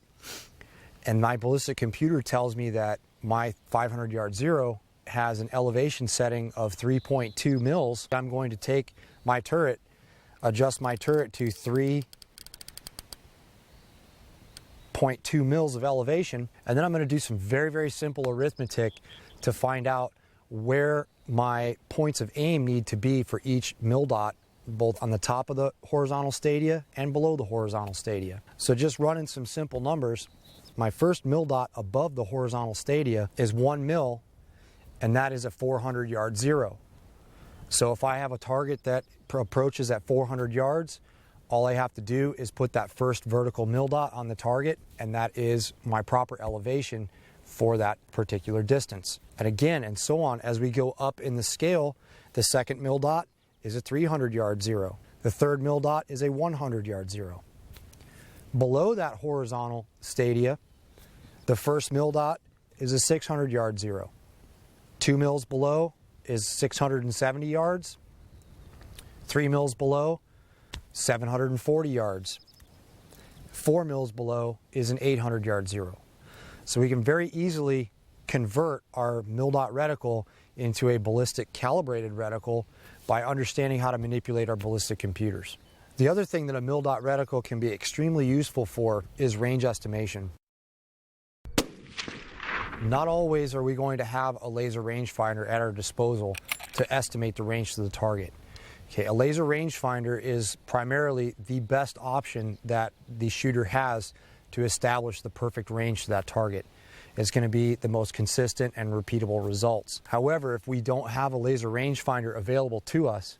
and my ballistic computer tells me that my 500-yard zero has an elevation setting of 3.2 mils, I'm going to take my turret, adjust my turret to 3.2 mils of elevation, and then I'm going to do some very, very simple arithmetic to find out where my points of aim need to be for each mil dot, both on the top of the horizontal stadia and below the horizontal stadia. So just running some simple numbers, my first mil dot above the horizontal stadia is 1 mil, and that is a 400-yard zero. So if I have a target that approaches at 400 yards, all I have to do is put that first vertical mil dot on the target, and that is my proper elevation for that particular distance. And again, and so on, as we go up in the scale, the second mil dot is a 300-yard zero. The third mil dot is a 100-yard zero. Below that horizontal stadia, the first mil dot is a 600-yard zero. 2 mils below is 670 yards. 3 mils below, 740 yards. 4 mils below is an 800-yard zero. So we can very easily convert our mil-dot reticle into a ballistic calibrated reticle by understanding how to manipulate our ballistic computers. The other thing that a mil-dot reticle can be extremely useful for is range estimation. Not always are we going to have a laser rangefinder at our disposal to estimate the range to the target. Okay, a laser rangefinder is primarily the best option that the shooter has to establish the perfect range to that target. It's going to be the most consistent and repeatable results. However, if we don't have a laser rangefinder available to us,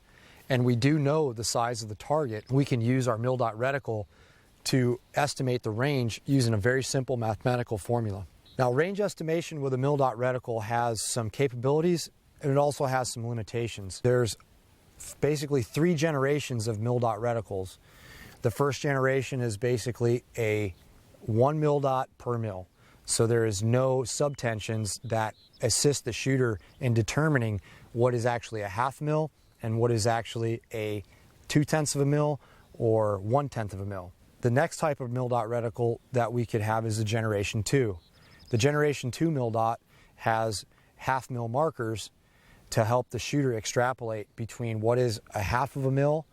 and we do know the size of the target, we can use our mil-dot reticle to estimate the range using a very simple mathematical formula. Now, range estimation with a mil-dot reticle has some capabilities, and it also has some limitations. There's basically 3 generations of mil-dot reticles. The first generation is basically a 1 mil dot per mil. So there is no subtensions that assist the shooter in determining what is actually a half mil and what is actually a 2/10 of a mil or 1/10 of a mil. The next type of mil-dot reticle that we could have is a generation 2. The generation 2 mil dot has half mil markers to help the shooter extrapolate between what is a half of a mil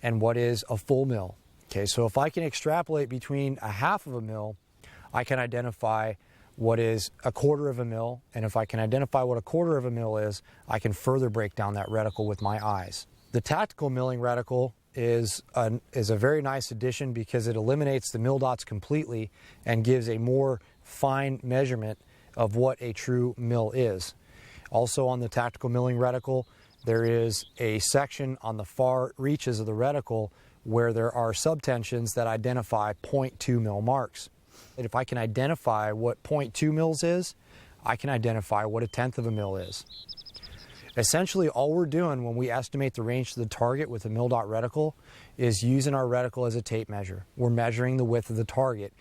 and what is a full mil. Okay, so if I can extrapolate between a half of a mil, I can identify what is a quarter of a mil, and if I can identify what a quarter of a mil is, I can further break down that reticle with my eyes. The tactical milling reticle is a very nice addition because it eliminates the mil dots completely and gives a more fine measurement of what a true mil is. Also on the tactical milling reticle, there is a section on the far reaches of the reticle where there are subtensions that identify 0.2 mil marks. If I can identify what 0.2 mils is, I can identify what 1/10 of a mil is. Essentially, all we're doing when we estimate the range to the target with a mil dot reticle is using our reticle as a tape measure. We're measuring the width of the target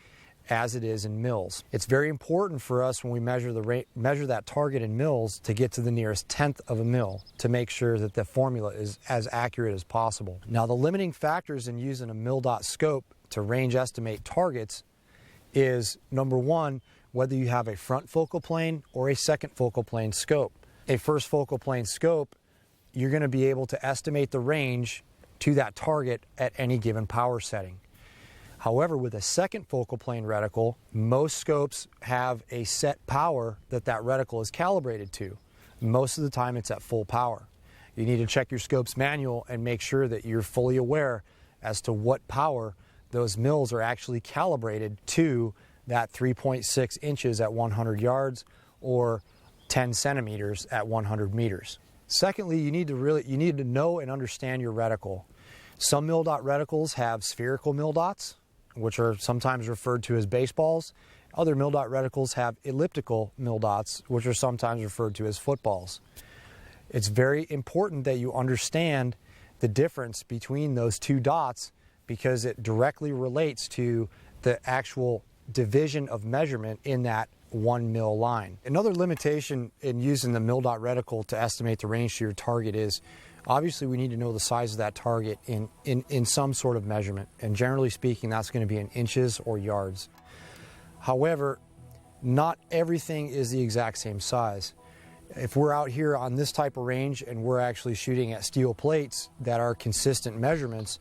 as it is in mils. It's very important for us when we measure that target in mils to get to the nearest 1/10 of a mil to make sure that the formula is as accurate as possible. Now, the limiting factors in using a mil dot scope to range estimate targets is, number one, whether you have a front focal plane or a second focal plane scope. A first focal plane scope, you're going to be able to estimate the range to that target at any given power setting. However, with a second focal plane reticle, most scopes have a set power that reticle is calibrated to. Most of the time it's at full power. You need to check your scope's manual and make sure that you're fully aware as to what power those mils are actually calibrated to, that 3.6 inches at 100 yards or 10 centimeters at 100 meters. Secondly, you need to know and understand your reticle. Some mil dot reticles have spherical mil dots, which are sometimes referred to as baseballs. Other mil dot reticles have elliptical mil dots, which are sometimes referred to as footballs. It's very important that you understand the difference between those two dots because it directly relates to the actual division of measurement in that 1 mil line. Another limitation in using the mil dot reticle to estimate the range to your target is, obviously we need to know the size of that target in some sort of measurement, and generally speaking that's going to be in inches or yards. However, not everything is the exact same size. If we're out here on this type of range and we're actually shooting at steel plates that are consistent measurements,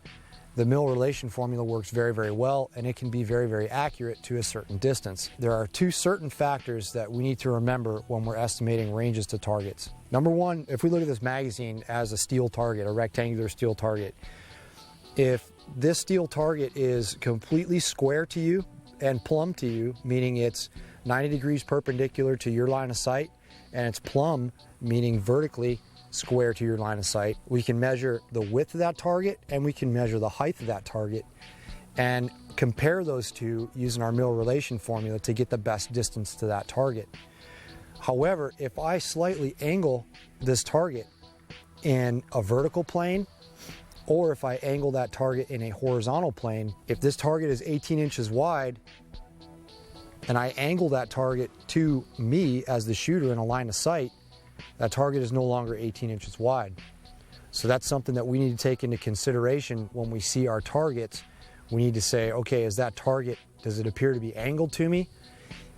the mil relation formula works very, very well, and it can be very, very accurate to a certain distance. There are two certain factors that we need to remember when we're estimating ranges to targets. Number one, if we look at this magazine as a steel target, a rectangular steel target, if this steel target is completely square to you and plumb to you, meaning it's 90 degrees perpendicular to your line of sight, and it's plumb, meaning vertically square to your line of sight, we can measure the width of that target and we can measure the height of that target and compare those two using our mil relation formula to get the best distance to that target. However, if I slightly angle this target in a vertical plane, or if I angle that target in a horizontal plane, if this target is 18 inches wide and I angle that target to me as the shooter in a line of sight, that target is no longer 18 inches wide. So that's something that we need to take into consideration when we see our targets. We need to say, okay, is that target, does it appear to be angled to me?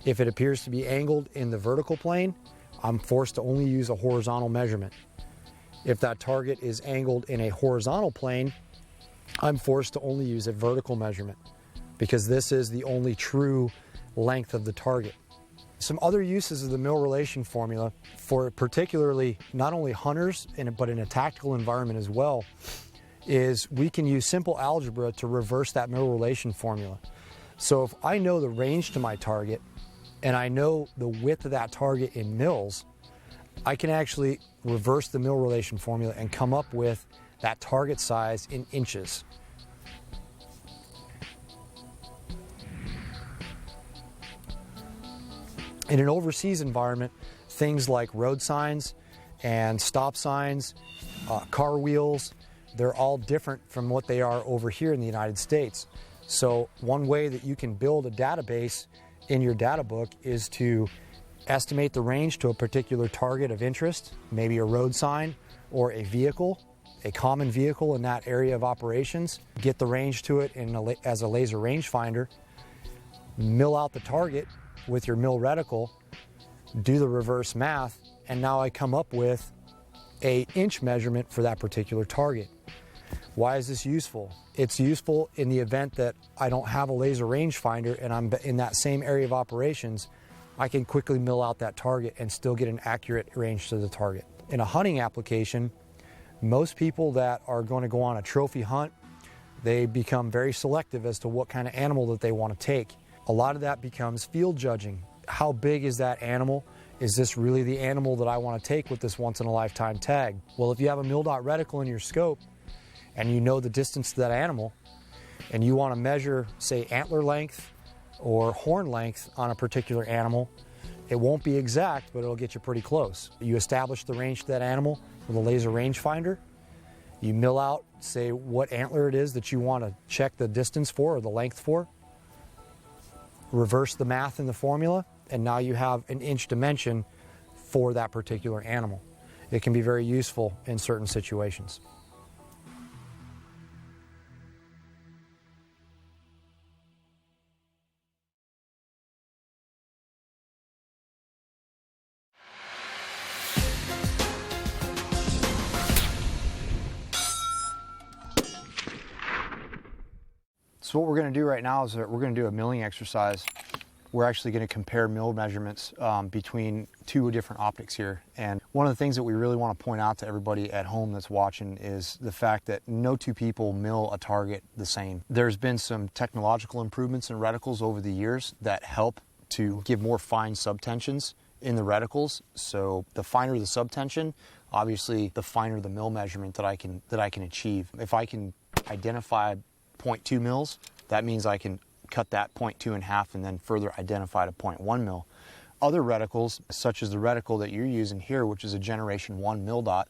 If it appears to be angled in the vertical plane, I'm forced to only use a horizontal measurement. If that target is angled in a horizontal plane, I'm forced to only use a vertical measurement because this is the only true length of the target. Some other uses of the mil relation formula for particularly not only hunters but in a tactical environment as well is we can use simple algebra to reverse that mil relation formula. So if I know the range to my target and I know the width of that target in mils, I can actually reverse the mil relation formula and come up with that target size in inches. In an overseas environment, things like road signs and stop signs, car wheels, they're all different from what they are over here in the United States. So one way that you can build a database in your data book is to estimate the range to a particular target of interest, maybe a road sign or a vehicle, a common vehicle in that area of operations, get the range to it as a laser rangefinder, mill out the target with your mil reticle, do the reverse math, and now I come up with an inch measurement for that particular target. Why is this useful? It's useful in the event that I don't have a laser rangefinder and I'm in that same area of operations. I can quickly mill out that target and still get an accurate range to the target. In a hunting application, most people that are going to go on a trophy hunt, they become very selective as to what kind of animal that they want to take. A lot of that becomes field judging. How big is that animal? Is this really the animal that I want to take with this once-in-a-lifetime tag? Well, if you have a mil dot reticle in your scope and you know the distance to that animal and you want to measure, say, antler length or horn length on a particular animal. It won't be exact, but it'll get you pretty close. You establish the range to that animal with a laser rangefinder. You mill out, say what antler it is that you want to check the distance for or the length for. Reverse the math in the formula, and now you have an inch dimension for that particular animal. It can be very useful in certain situations. So what we're going to do right now is that we're going to do a milling exercise. We're actually going to compare mill measurements between two different optics here. And one of the things that we really want to point out to everybody at home that's watching is the fact that no two people mill a target the same. There's been some technological improvements in reticles over the years that help to give more fine subtensions in the reticles. So the finer the subtension, obviously the finer the mill measurement that I can achieve. If I can identify 0.2 mils, that means I can cut that 0.2 in half and then further identify to 0.1 mil. Other reticles, such as the reticle that you're using here, which is a Generation 1 mill dot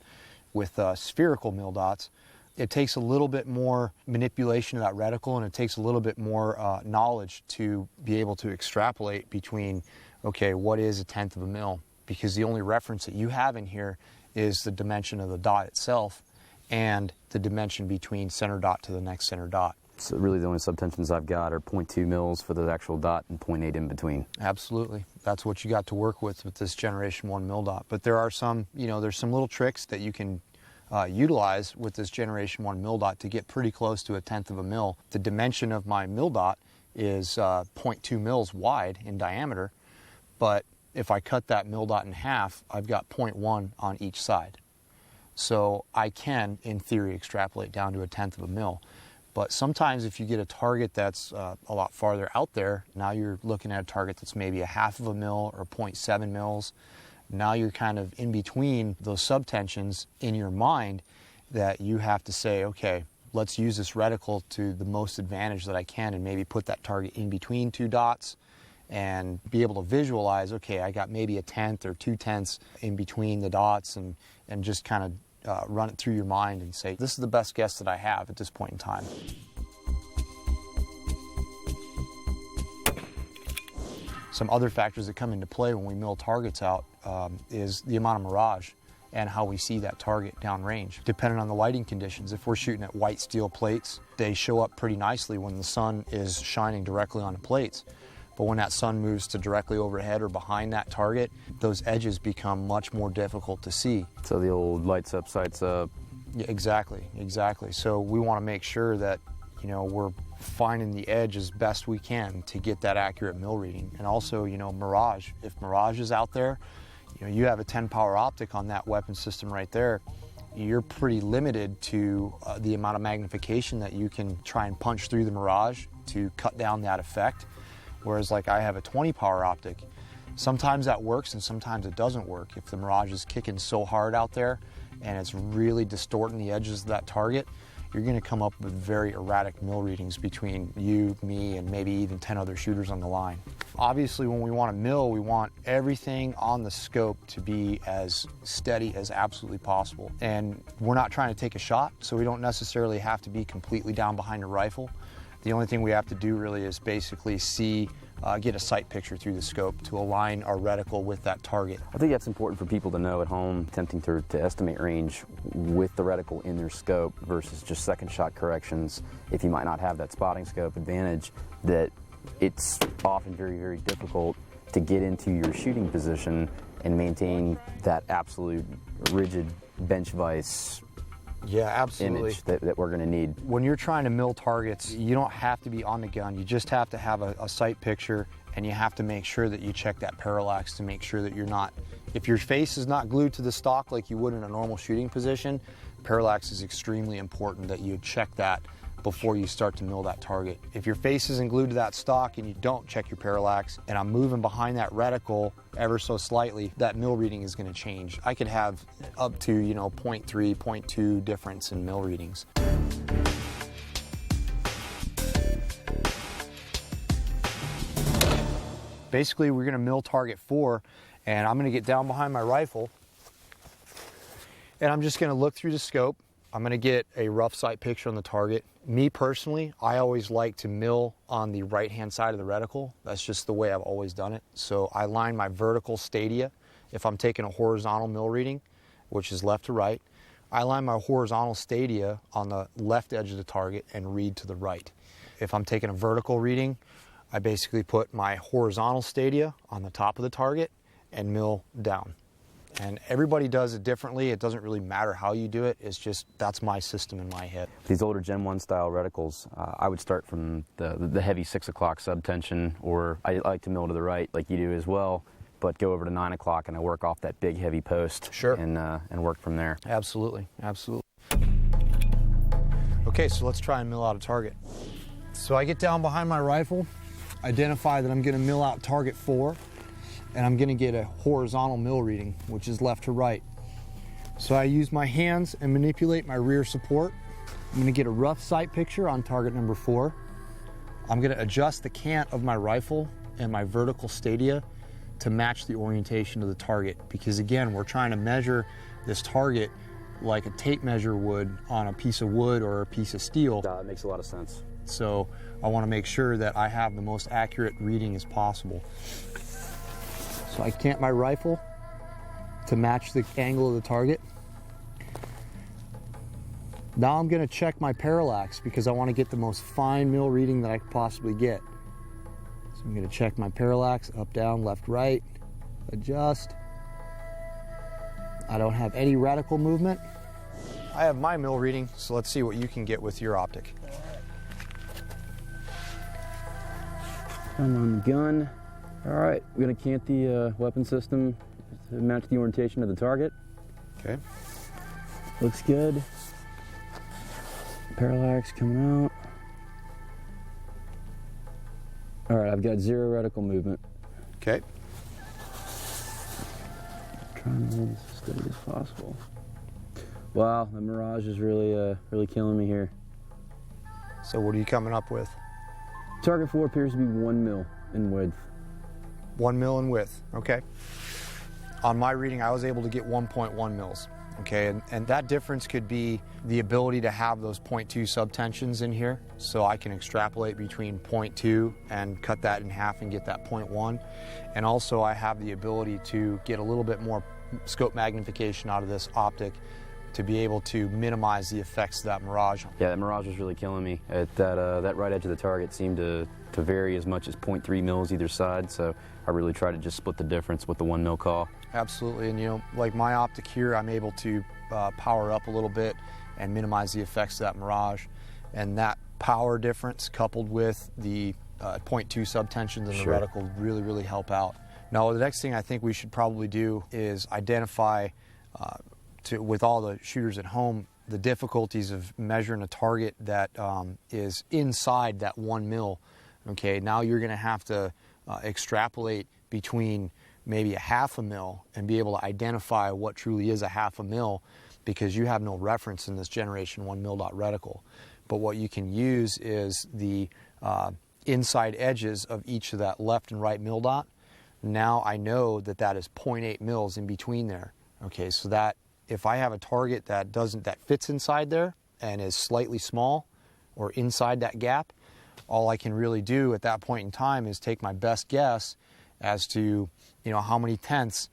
with spherical mill dots, it takes a little bit more manipulation of that reticle, and it takes a little bit more knowledge to be able to extrapolate between, okay, what is a tenth of a mil? Because the only reference that you have in here is the dimension of the dot itself and the dimension between center dot to the next center dot. So really the only subtensions I've got are 0.2 mils for the actual dot and 0.8 in between. Absolutely. That's what you got to work with this Generation 1 mill dot. But there are some, there's some little tricks that you can utilize with this Generation 1 mill dot to get pretty close to a tenth of a mil. The dimension of my mill dot is 0.2 mils wide in diameter, but if I cut that mill dot in half, I've got 0.1 on each side. So I can, in theory, extrapolate down to a tenth of a mil. But sometimes if you get a target that's a lot farther out there, now you're looking at a target that's maybe a half of a mil or 0.7 mils. Now you're kind of in between those subtensions in your mind that you have to say, okay, let's use this reticle to the most advantage that I can and maybe put that target in between two dots and be able to visualize, okay, I got maybe a tenth or 2/10 in between the dots and just kind of run it through your mind and say, this is the best guess that I have at this point in time. Some other factors that come into play when we mill targets out is the amount of mirage and how we see that target downrange. Depending on the lighting conditions, if we're shooting at white steel plates, they show up pretty nicely when the sun is shining directly on the plates. But when that sun moves to directly overhead or behind that target, those edges become much more difficult to see. So the old lights up, sights up. Yeah, exactly. So we want to make sure that, we're finding the edge as best we can to get that accurate mill reading. And also, mirage. If mirage is out there, you have a 10 power optic on that weapon system right there, you're pretty limited to the amount of magnification that you can try and punch through the mirage to cut down that effect. Whereas like I have a 20 power optic, sometimes that works and sometimes it doesn't work. If the mirage is kicking so hard out there and it's really distorting the edges of that target, you're going to come up with very erratic mill readings between you, me, and maybe even 10 other shooters on the line. Obviously, when we want to mill, we want everything on the scope to be as steady as absolutely possible. And we're not trying to take a shot, so we don't necessarily have to be completely down behind a rifle. The only thing we have to do really is basically get a sight picture through the scope to align our reticle with that target. I think that's important for people to know at home, attempting to estimate range with the reticle in their scope versus just second shot corrections. If you might not have that spotting scope advantage, that it's often very, very difficult to get into your shooting position and maintain that absolute rigid bench vise image that we're going to need. When you're trying to mill targets, you don't have to be on the gun. You just have to have a sight picture, and you have to make sure that you check that parallax to make sure that you're not, if your face is not glued to the stock like you would in a normal shooting position, parallax is extremely important that you check that before you start to mill that target. If your face isn't glued to that stock and you don't check your parallax, and I'm moving behind that reticle ever so slightly, that mill reading is going to change. I could have up to 0.3, 0.2 difference in mill readings. Basically, we're gonna mill target 4, and I'm gonna get down behind my rifle, and I'm just gonna look through the scope. I'm gonna get a rough sight picture on the target. Me personally, I always like to mill on the right-hand side of the reticle. That's just the way I've always done it. So I line my vertical stadia. If I'm taking a horizontal mill reading, which is left to right, I line my horizontal stadia on the left edge of the target and read to the right. If I'm taking a vertical reading, I basically put my horizontal stadia on the top of the target and mill down. And everybody does it differently. It doesn't really matter how you do it. It's just, that's my system in my head. These older Gen 1 style reticles, I would start from the heavy 6 o'clock subtension, or I like to mill to the right like you do as well, but go over to 9 o'clock and I work off that big heavy post. Sure. And work from there. Absolutely, absolutely. Okay, so let's try and mill out a target. So I get down behind my rifle, identify that I'm gonna mill out target 4, and I'm gonna get a horizontal mill reading, which is left to right. So I use my hands and manipulate my rear support. I'm gonna get a rough sight picture on target number 4. I'm gonna adjust the cant of my rifle and my vertical stadia to match the orientation of the target, because again, we're trying to measure this target like a tape measure would on a piece of wood or a piece of steel. It makes a lot of sense. So I wanna make sure that I have the most accurate reading as possible. So I cant my rifle to match the angle of the target. Now I'm gonna check my parallax because I wanna get the most fine mill reading that I could possibly get. So I'm gonna check my parallax, up, down, left, right, adjust. I don't have any reticle movement. I have my mill reading, so let's see what you can get with your optic. I'm on the gun. All right, we're gonna cant the weapon system to match the orientation of the target. Okay. Looks good. Parallax coming out. All right, I've got 0 reticle movement. Okay. Trying to hold this as steady as possible. Wow, the mirage is really killing me here. So what are you coming up with? Target 4 appears to be 1 mil in width. 1 mil in width, okay. On my reading, I was able to get 1.1 mils, okay, and that difference could be the ability to have those 0.2 subtensions in here, so I can extrapolate between 0.2 and cut that in half and get that 0.1, and also I have the ability to get a little bit more scope magnification out of this optic to be able to minimize the effects of that mirage. Yeah, that mirage was really killing me. That right edge of the target seemed to vary as much as 0.3 mils either side, so I really tried to just split the difference with the 1 mil call. Absolutely, and you know, like my optic here, I'm able to power up a little bit and minimize the effects of that mirage, and that power difference coupled with the 0.2 subtensions in the reticle really help out. Now, the next thing I think we should probably do is identify with all the shooters at home, the difficulties of measuring a target that is inside that 1 mil. Okay, now you're going to have to extrapolate between maybe a half a mil and be able to identify what truly is a half a mil, because you have no reference in this generation 1 mil dot reticle. But what you can use is the inside edges of each of that left and right mil dot. Now I know that that is 0.8 mils in between there. Okay, so that if I have a target that fits inside there and is slightly small or inside that gap, all I can really do at that point in time is take my best guess as to, you know, how many tenths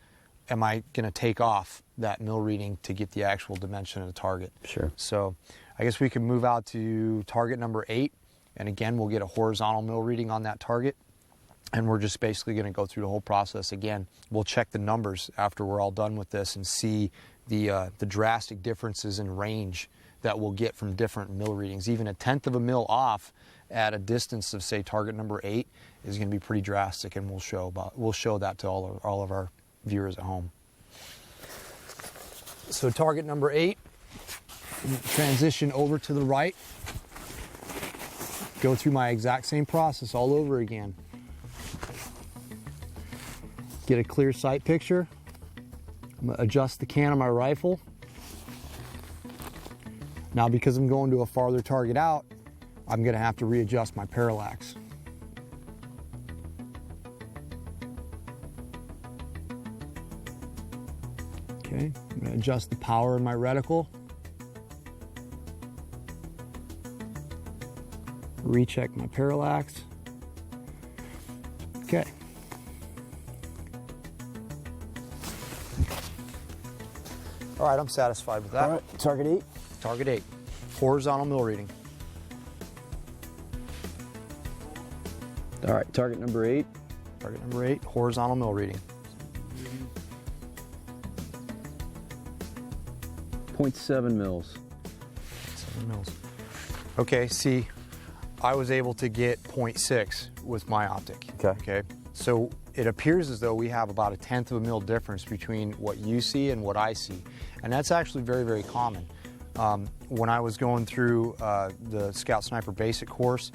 am I going to take off that mil reading to get the actual dimension of the target. Sure. So I guess we can move out to target number 8, and again we'll get a horizontal mil reading on that target, and we're just basically going to go through the whole process again. We'll check the numbers after we're all done with this and see the drastic differences in range that we'll get from different mil readings. Even a tenth of a mil off at a distance of, say, target number 8 is going to be pretty drastic, and we'll show that to all of our viewers at home. So target number 8, transition over to the right, go through my exact same process all over again. Get a clear sight picture. I'm going to adjust the can of my rifle. Now, because I'm going to a farther target out, I'm going to have to readjust my parallax. Okay, I'm going to adjust the power in my reticle. Recheck my parallax. Okay. All right, I'm satisfied with that. All right, target 8. Target 8. Horizontal mill reading. All right, target number 8. Target number 8, horizontal mill reading. 0.7 mils. 7 mils. Okay, see, I was able to get 0.6 with my optic. Okay. So it appears as though we have about 1/10 of a mil difference between what you see and what I see. And that's actually very, very common. When I was going through the Scout Sniper Basic course,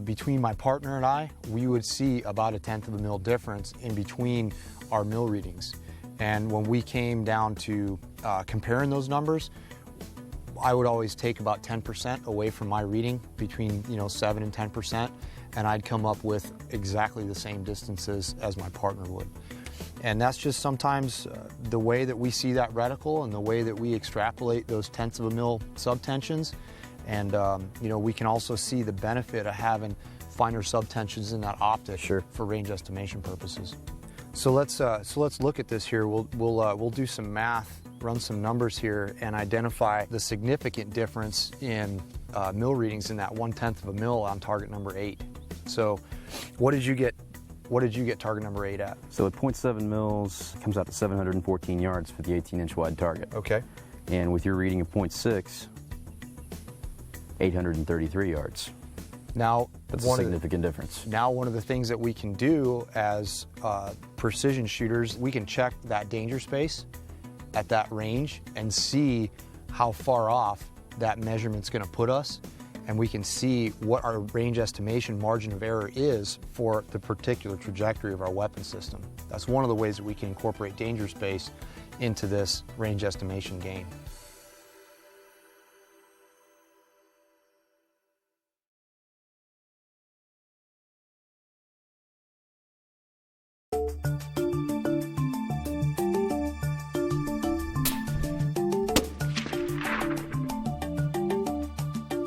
between my partner and I, we would see about 1/10 of a mil difference in between our mill readings. And when we came down to comparing those numbers, I would always take about 10% away from my reading, between 7 and 10%, and I'd come up with exactly the same distances as my partner would. And that's just sometimes the way that we see that reticle and the way that we extrapolate those 1/10 of a mil subtensions. And we can also see the benefit of having finer subtensions in that optic for range estimation purposes. So let's look at this here. We'll do some math, run some numbers here, and identify the significant difference in mill readings in that 1/10 of a mil on target number 8. So, what did you get? What did you get target number 8 at? So at 0.7 mils, it comes out to 714 yards for the 18-inch wide target. Okay. And with your reading of 0.6, 833 yards. Now, that's a significant difference. Now, one of the things that we can do as precision shooters, we can check that danger space at that range and see how far off that measurement's going to put us, and we can see what our range estimation margin of error is for the particular trajectory of our weapon system. That's one of the ways that we can incorporate danger space into this range estimation game.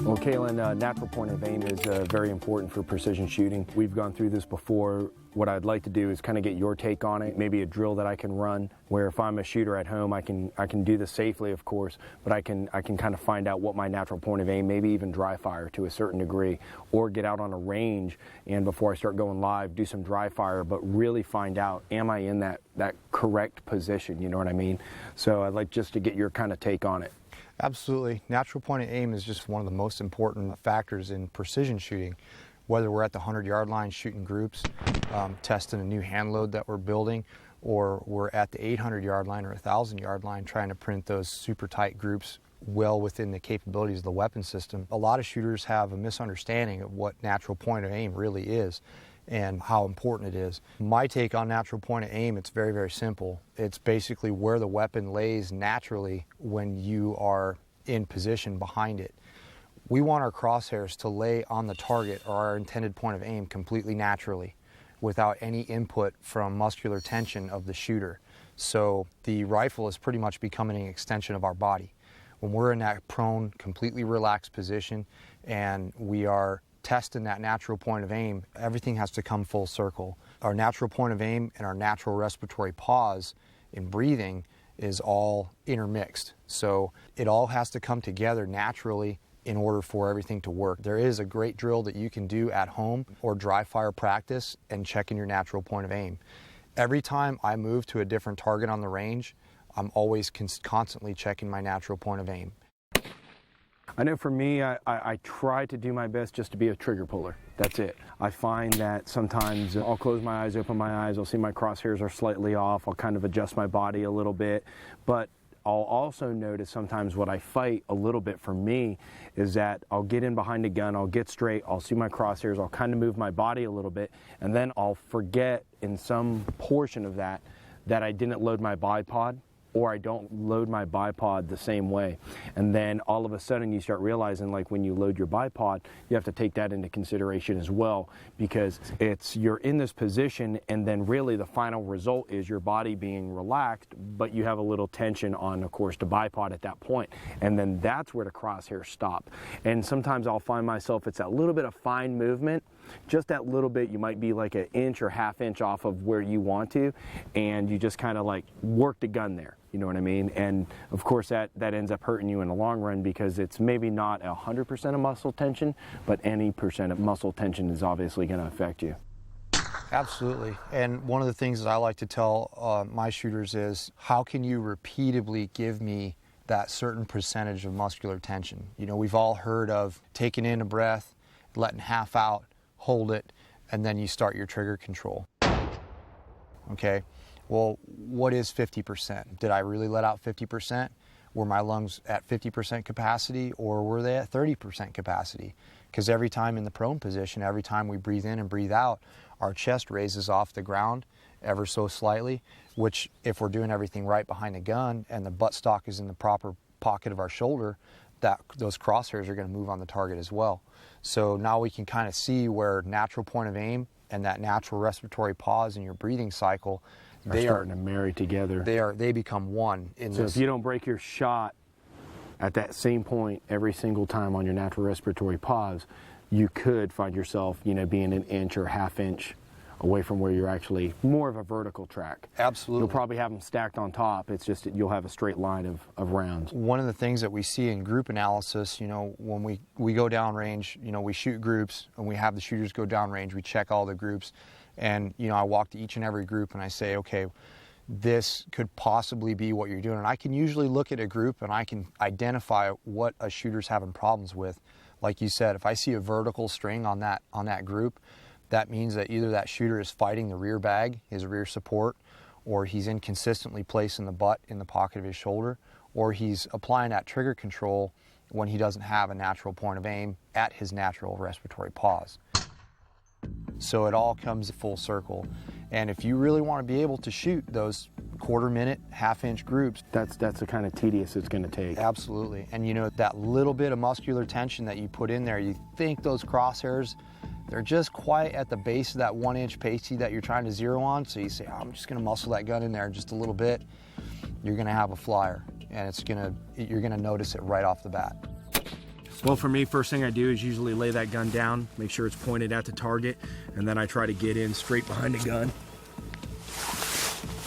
Well, Kalen, natural point of aim is very important for precision shooting. We've gone through this before. What I'd like to do is kind of get your take on it, maybe a drill that I can run, where if I'm a shooter at home, I can do this safely, of course, but I can kind of find out what my natural point of aim, maybe even dry fire to a certain degree, or get out on a range and before I start going live, do some dry fire, but really find out, am I in that correct position, you know what I mean? So I'd like just to get your kind of take on it. Absolutely. Natural point of aim is just one of the most important factors in precision shooting. Whether we're at the 100-yard line shooting groups, testing a new hand load that we're building, or we're at the 800-yard line or 1,000-yard line trying to print those super tight groups well within the capabilities of the weapon system. A lot of shooters have a misunderstanding of what natural point of aim really is and how important it is. My take on natural point of aim, it's very, very simple. It's basically where the weapon lays naturally when you are in position behind it. We want our crosshairs to lay on the target or our intended point of aim completely naturally without any input from muscular tension of the shooter. So the rifle is pretty much becoming an extension of our body. When we're in that prone, completely relaxed position and we are testing that natural point of aim, everything has to come full circle. Our natural point of aim and our natural respiratory pause in breathing is all intermixed. So it all has to come together naturally in order for everything to work. There is a great drill that you can do at home or dry fire practice and checking your natural point of aim. Every time I move to a different target on the range, I'm always constantly checking my natural point of aim. I know for me, I try to do my best just to be a trigger puller. That's it. I find that sometimes I'll close my eyes, open my eyes, I'll see my crosshairs are slightly off, I'll kind of adjust my body a little bit, but I'll also notice sometimes what I fight a little bit for me is that I'll get in behind a gun, I'll get straight, I'll see my crosshairs, I'll kind of move my body a little bit, and then I'll forget in some portion of that I didn't load my bipod or I don't load my bipod the same way. And then all of a sudden you start realizing, like when you load your bipod, you have to take that into consideration as well, because you're in this position, and then really the final result is your body being relaxed, but you have a little tension on, of course, the bipod at that point. And then that's where the crosshairs stop. And sometimes I'll find myself, it's that little bit of fine movement, just that little bit. You might be like an inch or half inch off of where you want to, and you just kind of like work the gun there. You know what I mean? And of course that ends up hurting you in the long run, because it's maybe not 100% of muscle tension, but any percent of muscle tension is obviously going to affect you. Absolutely. And one of the things that I like to tell my shooters is, how can you repeatedly give me that certain percentage of muscular tension? You know, we've all heard of taking in a breath, letting half out, hold it, and then you start your trigger control. Okay, well, what is 50%? Did I really let out 50%? Were my lungs at 50% capacity, or were they at 30% capacity? Because every time in the prone position, every time we breathe in and breathe out, our chest raises off the ground ever so slightly, which, if we're doing everything right behind the gun and the buttstock is in the proper pocket of our shoulder, those crosshairs are going to move on the target as well. So now we can kind of see where natural point of aim and that natural respiratory pause in your breathing cycle, They are starting to marry together. They become one in so this. If you don't break your shot at that same point every single time on your natural respiratory pause, you could find yourself, being an inch or half inch away from where you're actually more of a vertical track. Absolutely. You'll probably have them stacked on top. It's just that you'll have a straight line of rounds. One of the things that we see in group analysis, when we go downrange, we shoot groups, and we have the shooters go downrange, we check all the groups, and I walk to each and every group and I say, okay, this could possibly be what you're doing. And I can usually look at a group and I can identify what a shooter's having problems with. Like you said, if I see a vertical string on that group, that means that either that shooter is fighting the rear bag, his rear support, or he's inconsistently placing the butt in the pocket of his shoulder, or he's applying that trigger control when he doesn't have a natural point of aim at his natural respiratory pause. So it all comes full circle. And if you really want to be able to shoot those quarter-minute, half-inch groups, that's the kind of tedious it's going to take. Absolutely. And that little bit of muscular tension that you put in there, you think those crosshairs, they're just quite at the base of that 1-inch pasty that you're trying to zero on. So you say, I'm just going to muscle that gun in there just a little bit. You're going to have a flyer, and you're going to notice it right off the bat. Well, for me, first thing I do is usually lay that gun down, make sure it's pointed at the target, and then I try to get in straight behind the gun.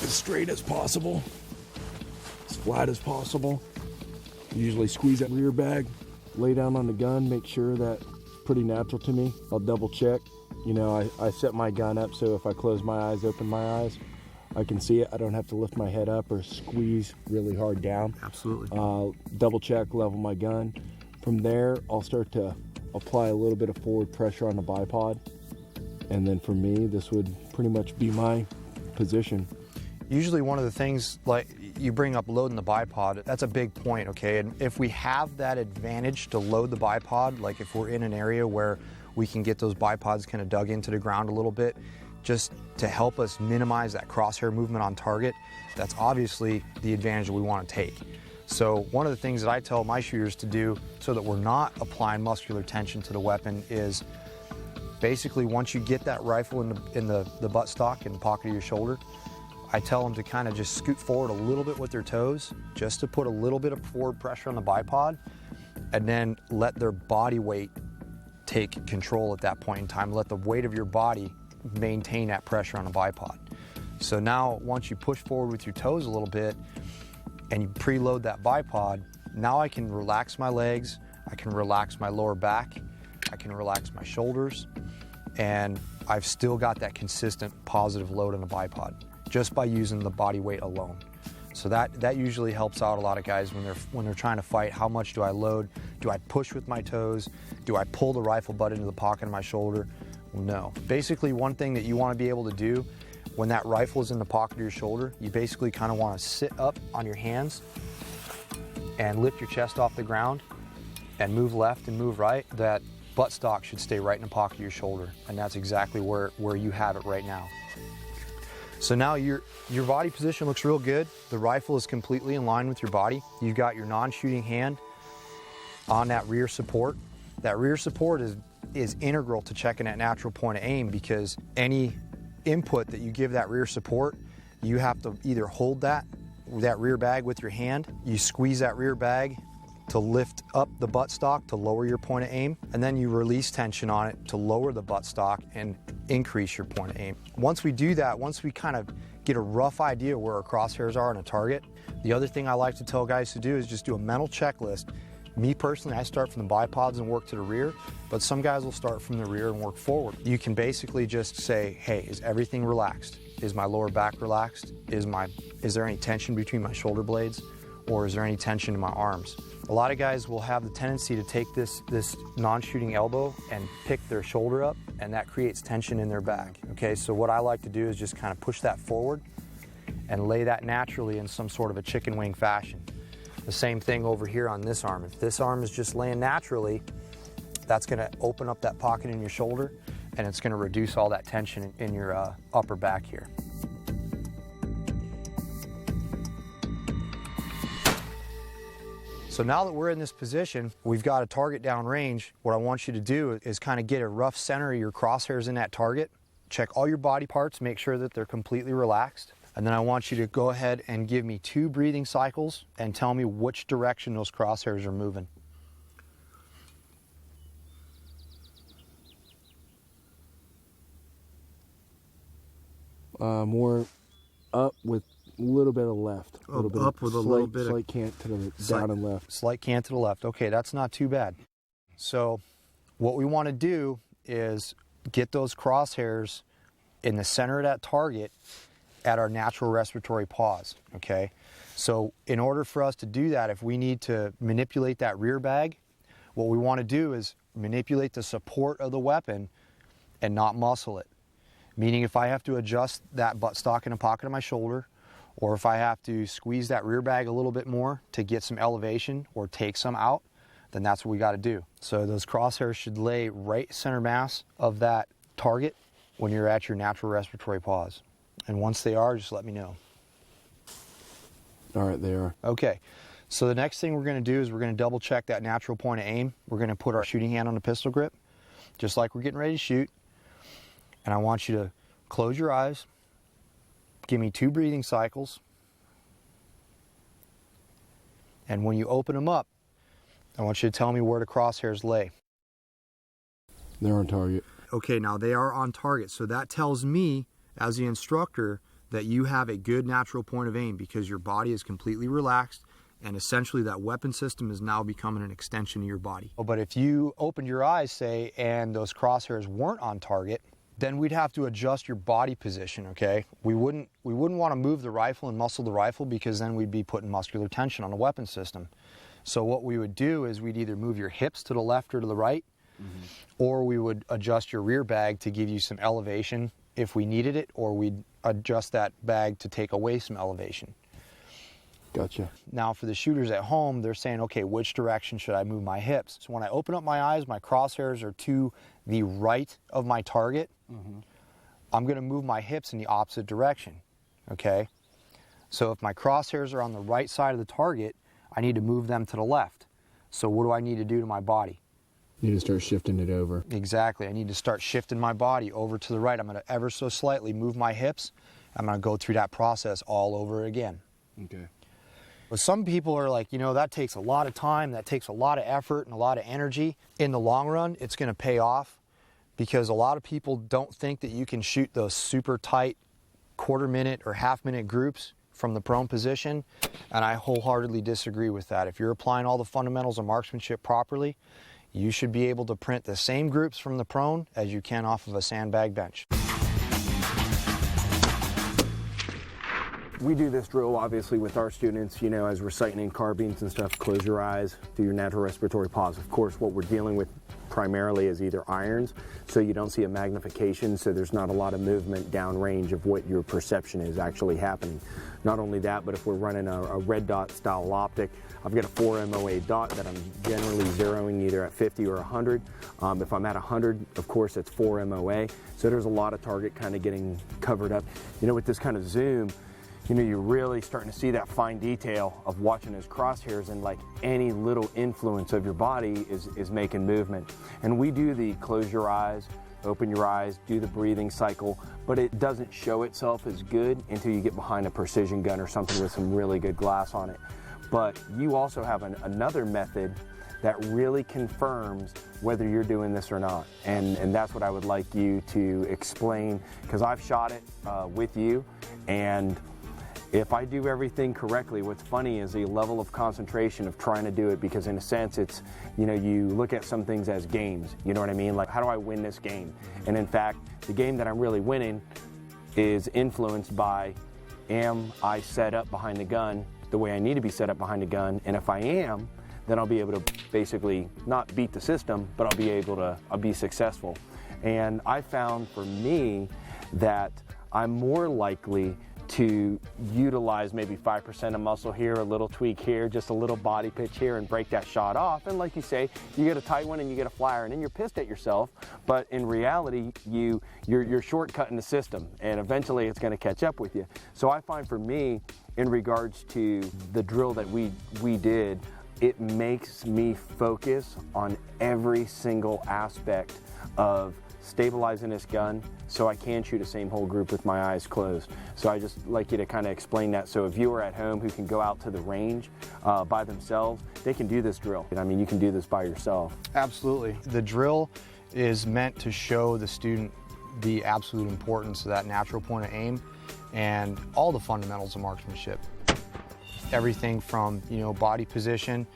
As straight as possible, as flat as possible. Usually squeeze that rear bag, lay down on the gun, make sure that's pretty natural to me. I'll double check. I set my gun up so if I close my eyes, open my eyes, I can see it. I don't have to lift my head up or squeeze really hard down. Absolutely. Double check, level my gun. From there, I'll start to apply a little bit of forward pressure on the bipod. And then for me, this would pretty much be my position. Usually one of the things, like you bring up loading the bipod, that's a big point, okay? And if we have that advantage to load the bipod, like if we're in an area where we can get those bipods kind of dug into the ground a little bit, just to help us minimize that crosshair movement on target, that's obviously the advantage that we want to take. So one of the things that I tell my shooters to do so that we're not applying muscular tension to the weapon is basically once you get that rifle in the buttstock in the pocket of your shoulder, I tell them to kind of just scoot forward a little bit with their toes just to put a little bit of forward pressure on the bipod, and then let their body weight take control at that point in time. Let the weight of your body maintain that pressure on the bipod. So now once you push forward with your toes a little bit and you preload that bipod, now I can relax my legs, I can relax my lower back, I can relax my shoulders, and I've still got that consistent positive load on the bipod just by using the body weight alone. So that usually helps out a lot of guys when they're trying to fight. How much do I load? Do I push with my toes? Do I pull the rifle butt into the pocket of my shoulder? No. Basically, one thing that you want to be able to do when that rifle is in the pocket of your shoulder, you basically kind of want to sit up on your hands and lift your chest off the ground and move left and move right. That buttstock should stay right in the pocket of your shoulder, and that's exactly where you have it right now. So now your body position looks real good. The rifle is completely in line with your body. You've got your non-shooting hand on that rear support. That rear support is integral to checking that natural point of aim, because any input that you give that rear support, you have to either hold that rear bag with your hand, you squeeze that rear bag to lift up the buttstock to lower your point of aim, and then you release tension on it to lower the buttstock and increase your point of aim. Once we do that, once we kind of get a rough idea where our crosshairs are on a target, the other thing I like to tell guys to do is just do a mental checklist. Me personally, I start from the bipods and work to the rear, but some guys will start from the rear and work forward. You can basically just say, hey, is everything relaxed? Is my lower back relaxed? Is there any tension between my shoulder blades? Or is there any tension in my arms? A lot of guys will have the tendency to take this non-shooting elbow and pick their shoulder up, and that creates tension in their back. Okay, so what I like to do is just kind of push that forward and lay that naturally in some sort of a chicken wing fashion. The same thing over here on this arm. If this arm is just laying naturally, that's going to open up that pocket in your shoulder, and it's going to reduce all that tension in your upper back here. So now that we're in this position, we've got a target down range. What I want you to do is kind of get a rough center of your crosshairs in that target. Check all your body parts, make sure that they're completely relaxed. And then I want you to go ahead and give me 2 breathing cycles and tell me which direction those crosshairs are moving. More up with a little bit of left. Up with a little bit of slight cant to the down and left. Slight cant to the left. Okay, that's not too bad. So what we want to do is get those crosshairs in the center of that target at our natural respiratory pause, okay? So in order for us to do that, if we need to manipulate that rear bag, what we want to do is manipulate the support of the weapon and not muscle it. Meaning if I have to adjust that buttstock in the pocket of my shoulder, or if I have to squeeze that rear bag a little bit more to get some elevation or take some out, then that's what we got to do. So those crosshairs should lay right center mass of that target when you're at your natural respiratory pause. And once they are, just let me know. All right, they are. Okay, so the next thing we're going to do is we're going to double check that natural point of aim. We're going to put our shooting hand on the pistol grip, just like we're getting ready to shoot. And I want you to close your eyes, give me 2 breathing cycles, and when you open them up, I want you to tell me where the crosshairs lay. They're on target. Okay, now they are on target, so that tells me, as the instructor, that you have a good natural point of aim because your body is completely relaxed, and essentially that weapon system is now becoming an extension of your body. But if you opened your eyes, say, and those crosshairs weren't on target, then we'd have to adjust your body position, okay? We wouldn't want to move the rifle and muscle the rifle, because then we'd be putting muscular tension on the weapon system. So what we would do is we'd either move your hips to the left or to the right, or we would adjust your rear bag to give you some elevation if we needed it, or we'd adjust that bag to take away some elevation. Gotcha. Now for the shooters at home, they're saying, okay, which direction should I move my hips? So when I open up my eyes, my crosshairs are to the right of my target. I'm going to move my hips in the opposite direction, okay? So if my crosshairs are on the right side of the target, I need to move them to the left. So what do I need to do to my body? You need to start shifting it over. Exactly. I need to start shifting my body over to the right. I'm going to ever so slightly move my hips. I'm going to go through that process all over again. Okay. But some people are like, you know, that takes a lot of time, that takes a lot of effort and a lot of energy. In the long run, it's going to pay off, because a lot of people don't think that you can shoot those super tight quarter-minute or half-minute groups from the prone position, and I wholeheartedly disagree with that. If you're applying all the fundamentals of marksmanship properly, you should be able to print the same groups from the prone as you can off of a sandbag bench. We do this drill obviously with our students, you know, as we're sighting in carbines and stuff. Close your eyes, do your natural respiratory pause. Of course, what we're dealing with primarily is either irons, so you don't see a magnification, so there's not a lot of movement downrange of what your perception is actually happening. Not only that, but if we're running a red dot style optic, I've got a 4 MOA dot that I'm generally zeroing either at 50 or 100. If I'm at 100, of course, it's 4 MOA. So there's a lot of target kind of getting covered up. You know, with this kind of zoom, you know, you're really starting to see that fine detail of watching those crosshairs, and like any little influence of your body is making movement. And we do the close your eyes, open your eyes, do the breathing cycle, but it doesn't show itself as good until you get behind a precision gun or something with some really good glass on it. But you also have another method that really confirms whether you're doing this or not. And that's what I would like you to explain, because I've shot it with you, and if I do everything correctly, what's funny is the level of concentration of trying to do it, because in a sense it's, you know, you look at some things as games, you know what I mean? Like, how do I win this game? And in fact, the game that I'm really winning is influenced by, am I set up behind the gun the way I need to be set up behind the gun? And if I am, then I'll be able to basically not beat the system, but I'll be successful. And I found for me that I'm more likely to utilize maybe 5% of muscle here, a little tweak here, just a little body pitch here, and break that shot off. And like you say, you get a tight one and you get a flyer, and then you're pissed at yourself. But in reality, you're shortcutting the system, and eventually it's going to catch up with you. So I find for me, in regards to the drill that we did, it makes me focus on every single aspect of stabilizing this gun so I can shoot a same hole group with my eyes closed. So I just like you to kind of explain that, so a viewer at home who can go out to the range by themselves, they can do this drill. I mean, you can do this by yourself. Absolutely. The drill is meant to show the student the absolute importance of that natural point of aim and all the fundamentals of marksmanship. Everything from, you know, body position,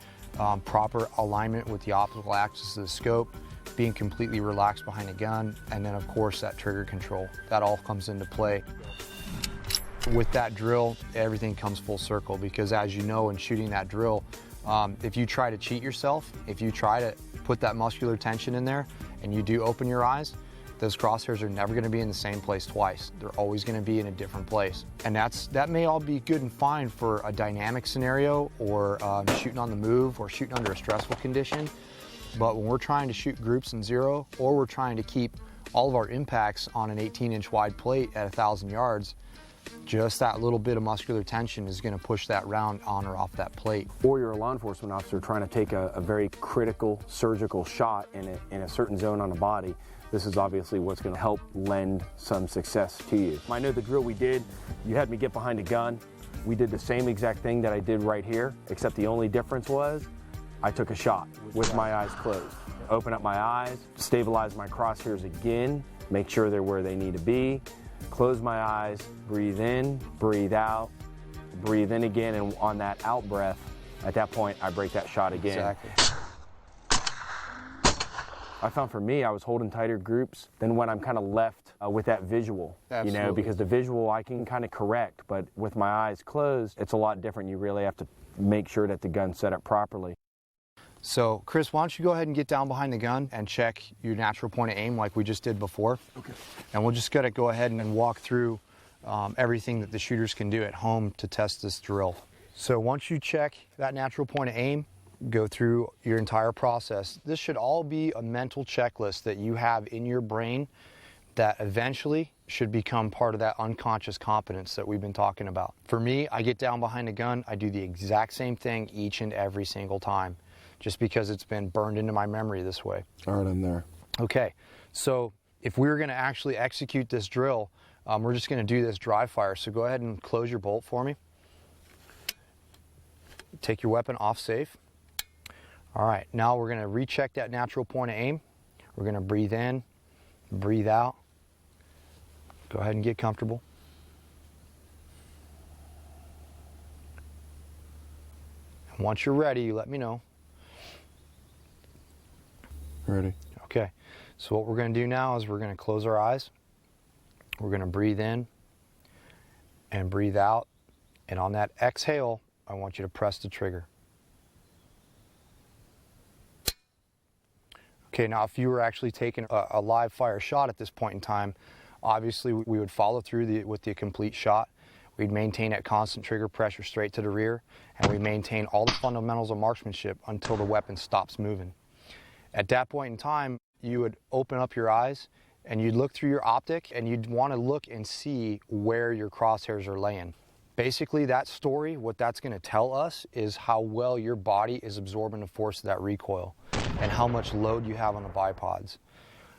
proper alignment with the optical axis of the scope, being completely relaxed behind a gun, and then of course that trigger control. That all comes into play. With that drill, everything comes full circle, because as you know, in shooting that drill, if you try to cheat yourself, if you try to put that muscular tension in there and you do open your eyes, those crosshairs are never going to be in the same place twice. They're always going to be in a different place. And that may all be good and fine for a dynamic scenario, or shooting on the move, or shooting under a stressful condition. But when we're trying to shoot groups in zero, or we're trying to keep all of our impacts on an 18-inch wide plate at 1,000 yards, just that little bit of muscular tension is going to push that round on or off that plate. Or you're a law enforcement officer trying to take a very critical surgical shot in a certain zone on the body. This is obviously what's going to help lend some success to you. I know the drill we did, you had me get behind a gun. We did the same exact thing that I did right here, except the only difference was I took a shot with my eyes closed. Open up my eyes, stabilize my crosshairs again, make sure they're where they need to be, close my eyes, breathe in, breathe out, breathe in again, and on that out breath, at that point, I break that shot again. Exactly. I found for me, I was holding tighter groups than when I'm kind of left with that visual. Absolutely. You know, because the visual I can kind of correct, but with my eyes closed, it's a lot different. You really have to make sure that the gun's set up properly. So, Chris, why don't you go ahead and get down behind the gun and check your natural point of aim like we just did before. Okay. And we'll just gotta go ahead and walk through everything that the shooters can do at home to test this drill. So once you check that natural point of aim, go through your entire process. This should all be a mental checklist that you have in your brain that eventually should become part of that unconscious competence that we've been talking about. For me, I get down behind a gun, I do the exact same thing each and every single time, just because it's been burned into my memory this way. All right, I'm there. Okay, so if we were gonna actually execute this drill, we're just gonna do this dry fire. So go ahead and close your bolt for me. Take your weapon off safe. All right, now we're gonna recheck that natural point of aim. We're gonna breathe in, breathe out. Go ahead and get comfortable. And once you're ready, you let me know. Ready. Okay, so what we're gonna do now is we're gonna close our eyes. We're gonna breathe in and breathe out And on that exhale, I want you to press the trigger. Okay, now if you were actually taking a live fire shot at this point in time, obviously we would follow through with the complete shot. We'd maintain at constant trigger pressure straight to the rear, and we maintain all the fundamentals of marksmanship until the weapon stops moving. At that point in time, you would open up your eyes and you'd look through your optic and you'd want to look and see where your crosshairs are laying. Basically, that story, what that's going to tell us is how well your body is absorbing the force of that recoil and how much load you have on the bipods.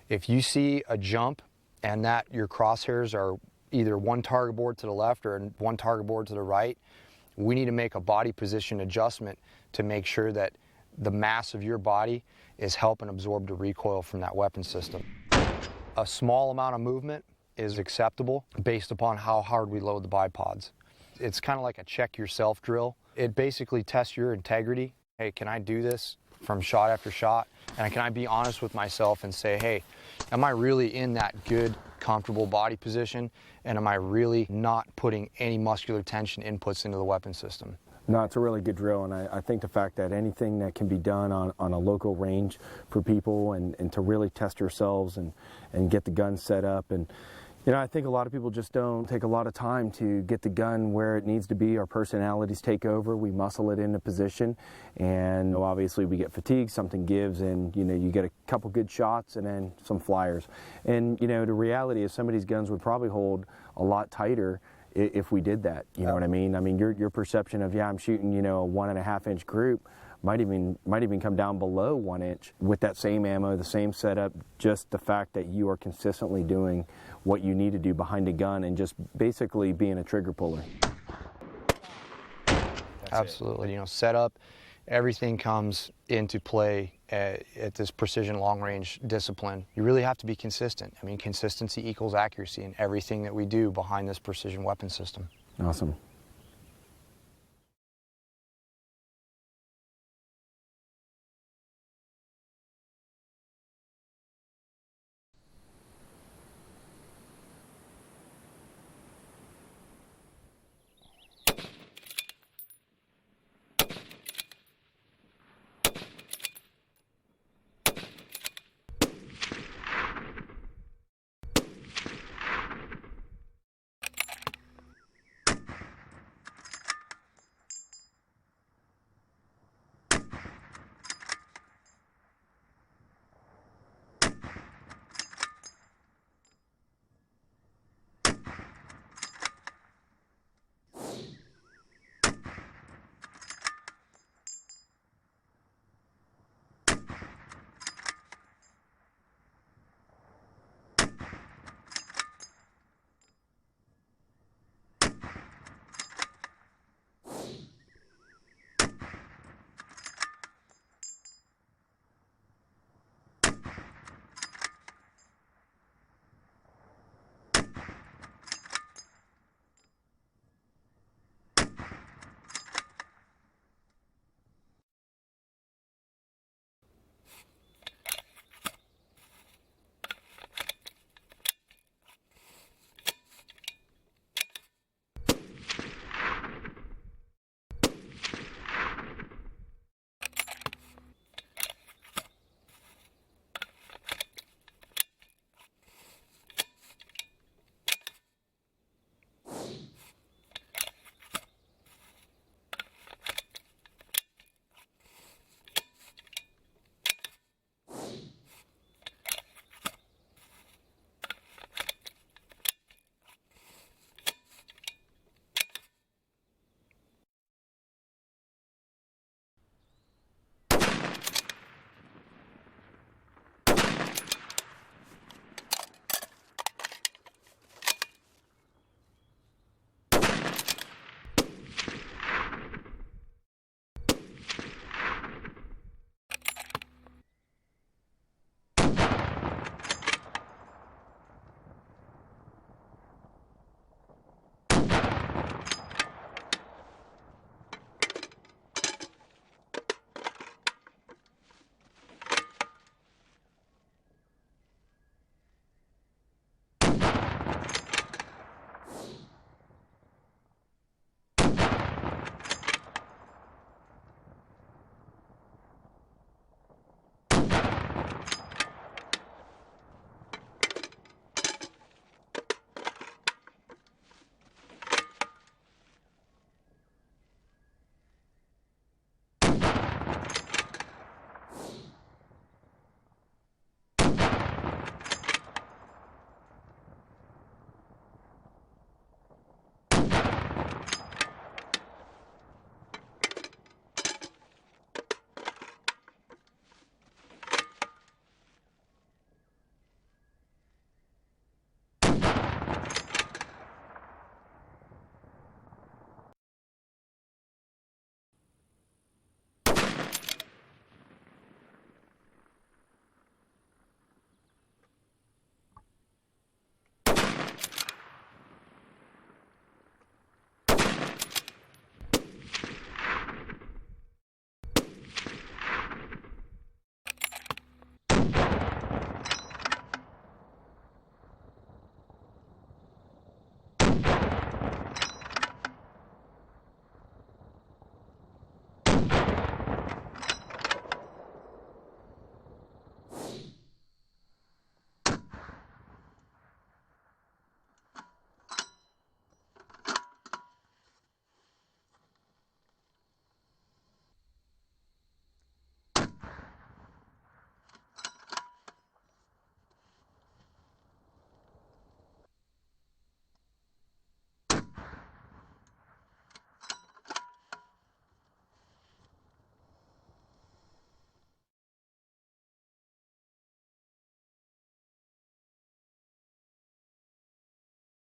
If you see a jump and that your crosshairs are either one target board to the left or one target board to the right, we need to make a body position adjustment to make sure that the mass of your body is helping absorb the recoil from that weapon system. A small amount of movement is acceptable based upon how hard we load the bipods. It's kind of like a check yourself drill. It basically tests your integrity. Hey, can I do this from shot after shot? And can I be honest with myself and say, hey, am I really in that good, comfortable body position? And am I really not putting any muscular tension inputs into the weapon system? No, it's a really good drill, and I think the fact that anything that can be done on a local range for people and to really test yourselves and get the gun set up. And you know, I think a lot of people just don't take a lot of time to get the gun where it needs to be. Our personalities take over. We muscle it into position, and obviously we get fatigued, something gives, and you get a couple good shots and then some flyers. And the reality is some of these guns would probably hold a lot tighter if we did that. You know what I mean? I mean, your perception of, I'm shooting, a 1.5 inch group might even come down below 1 inch with that same ammo, the same setup, just the fact that you are consistently doing what you need to do behind a gun and just basically being a trigger puller. Absolutely. Setup, everything comes into play at this precision long range discipline. You really have to be consistent. I mean, consistency equals accuracy in everything that we do behind this precision weapon system. Awesome.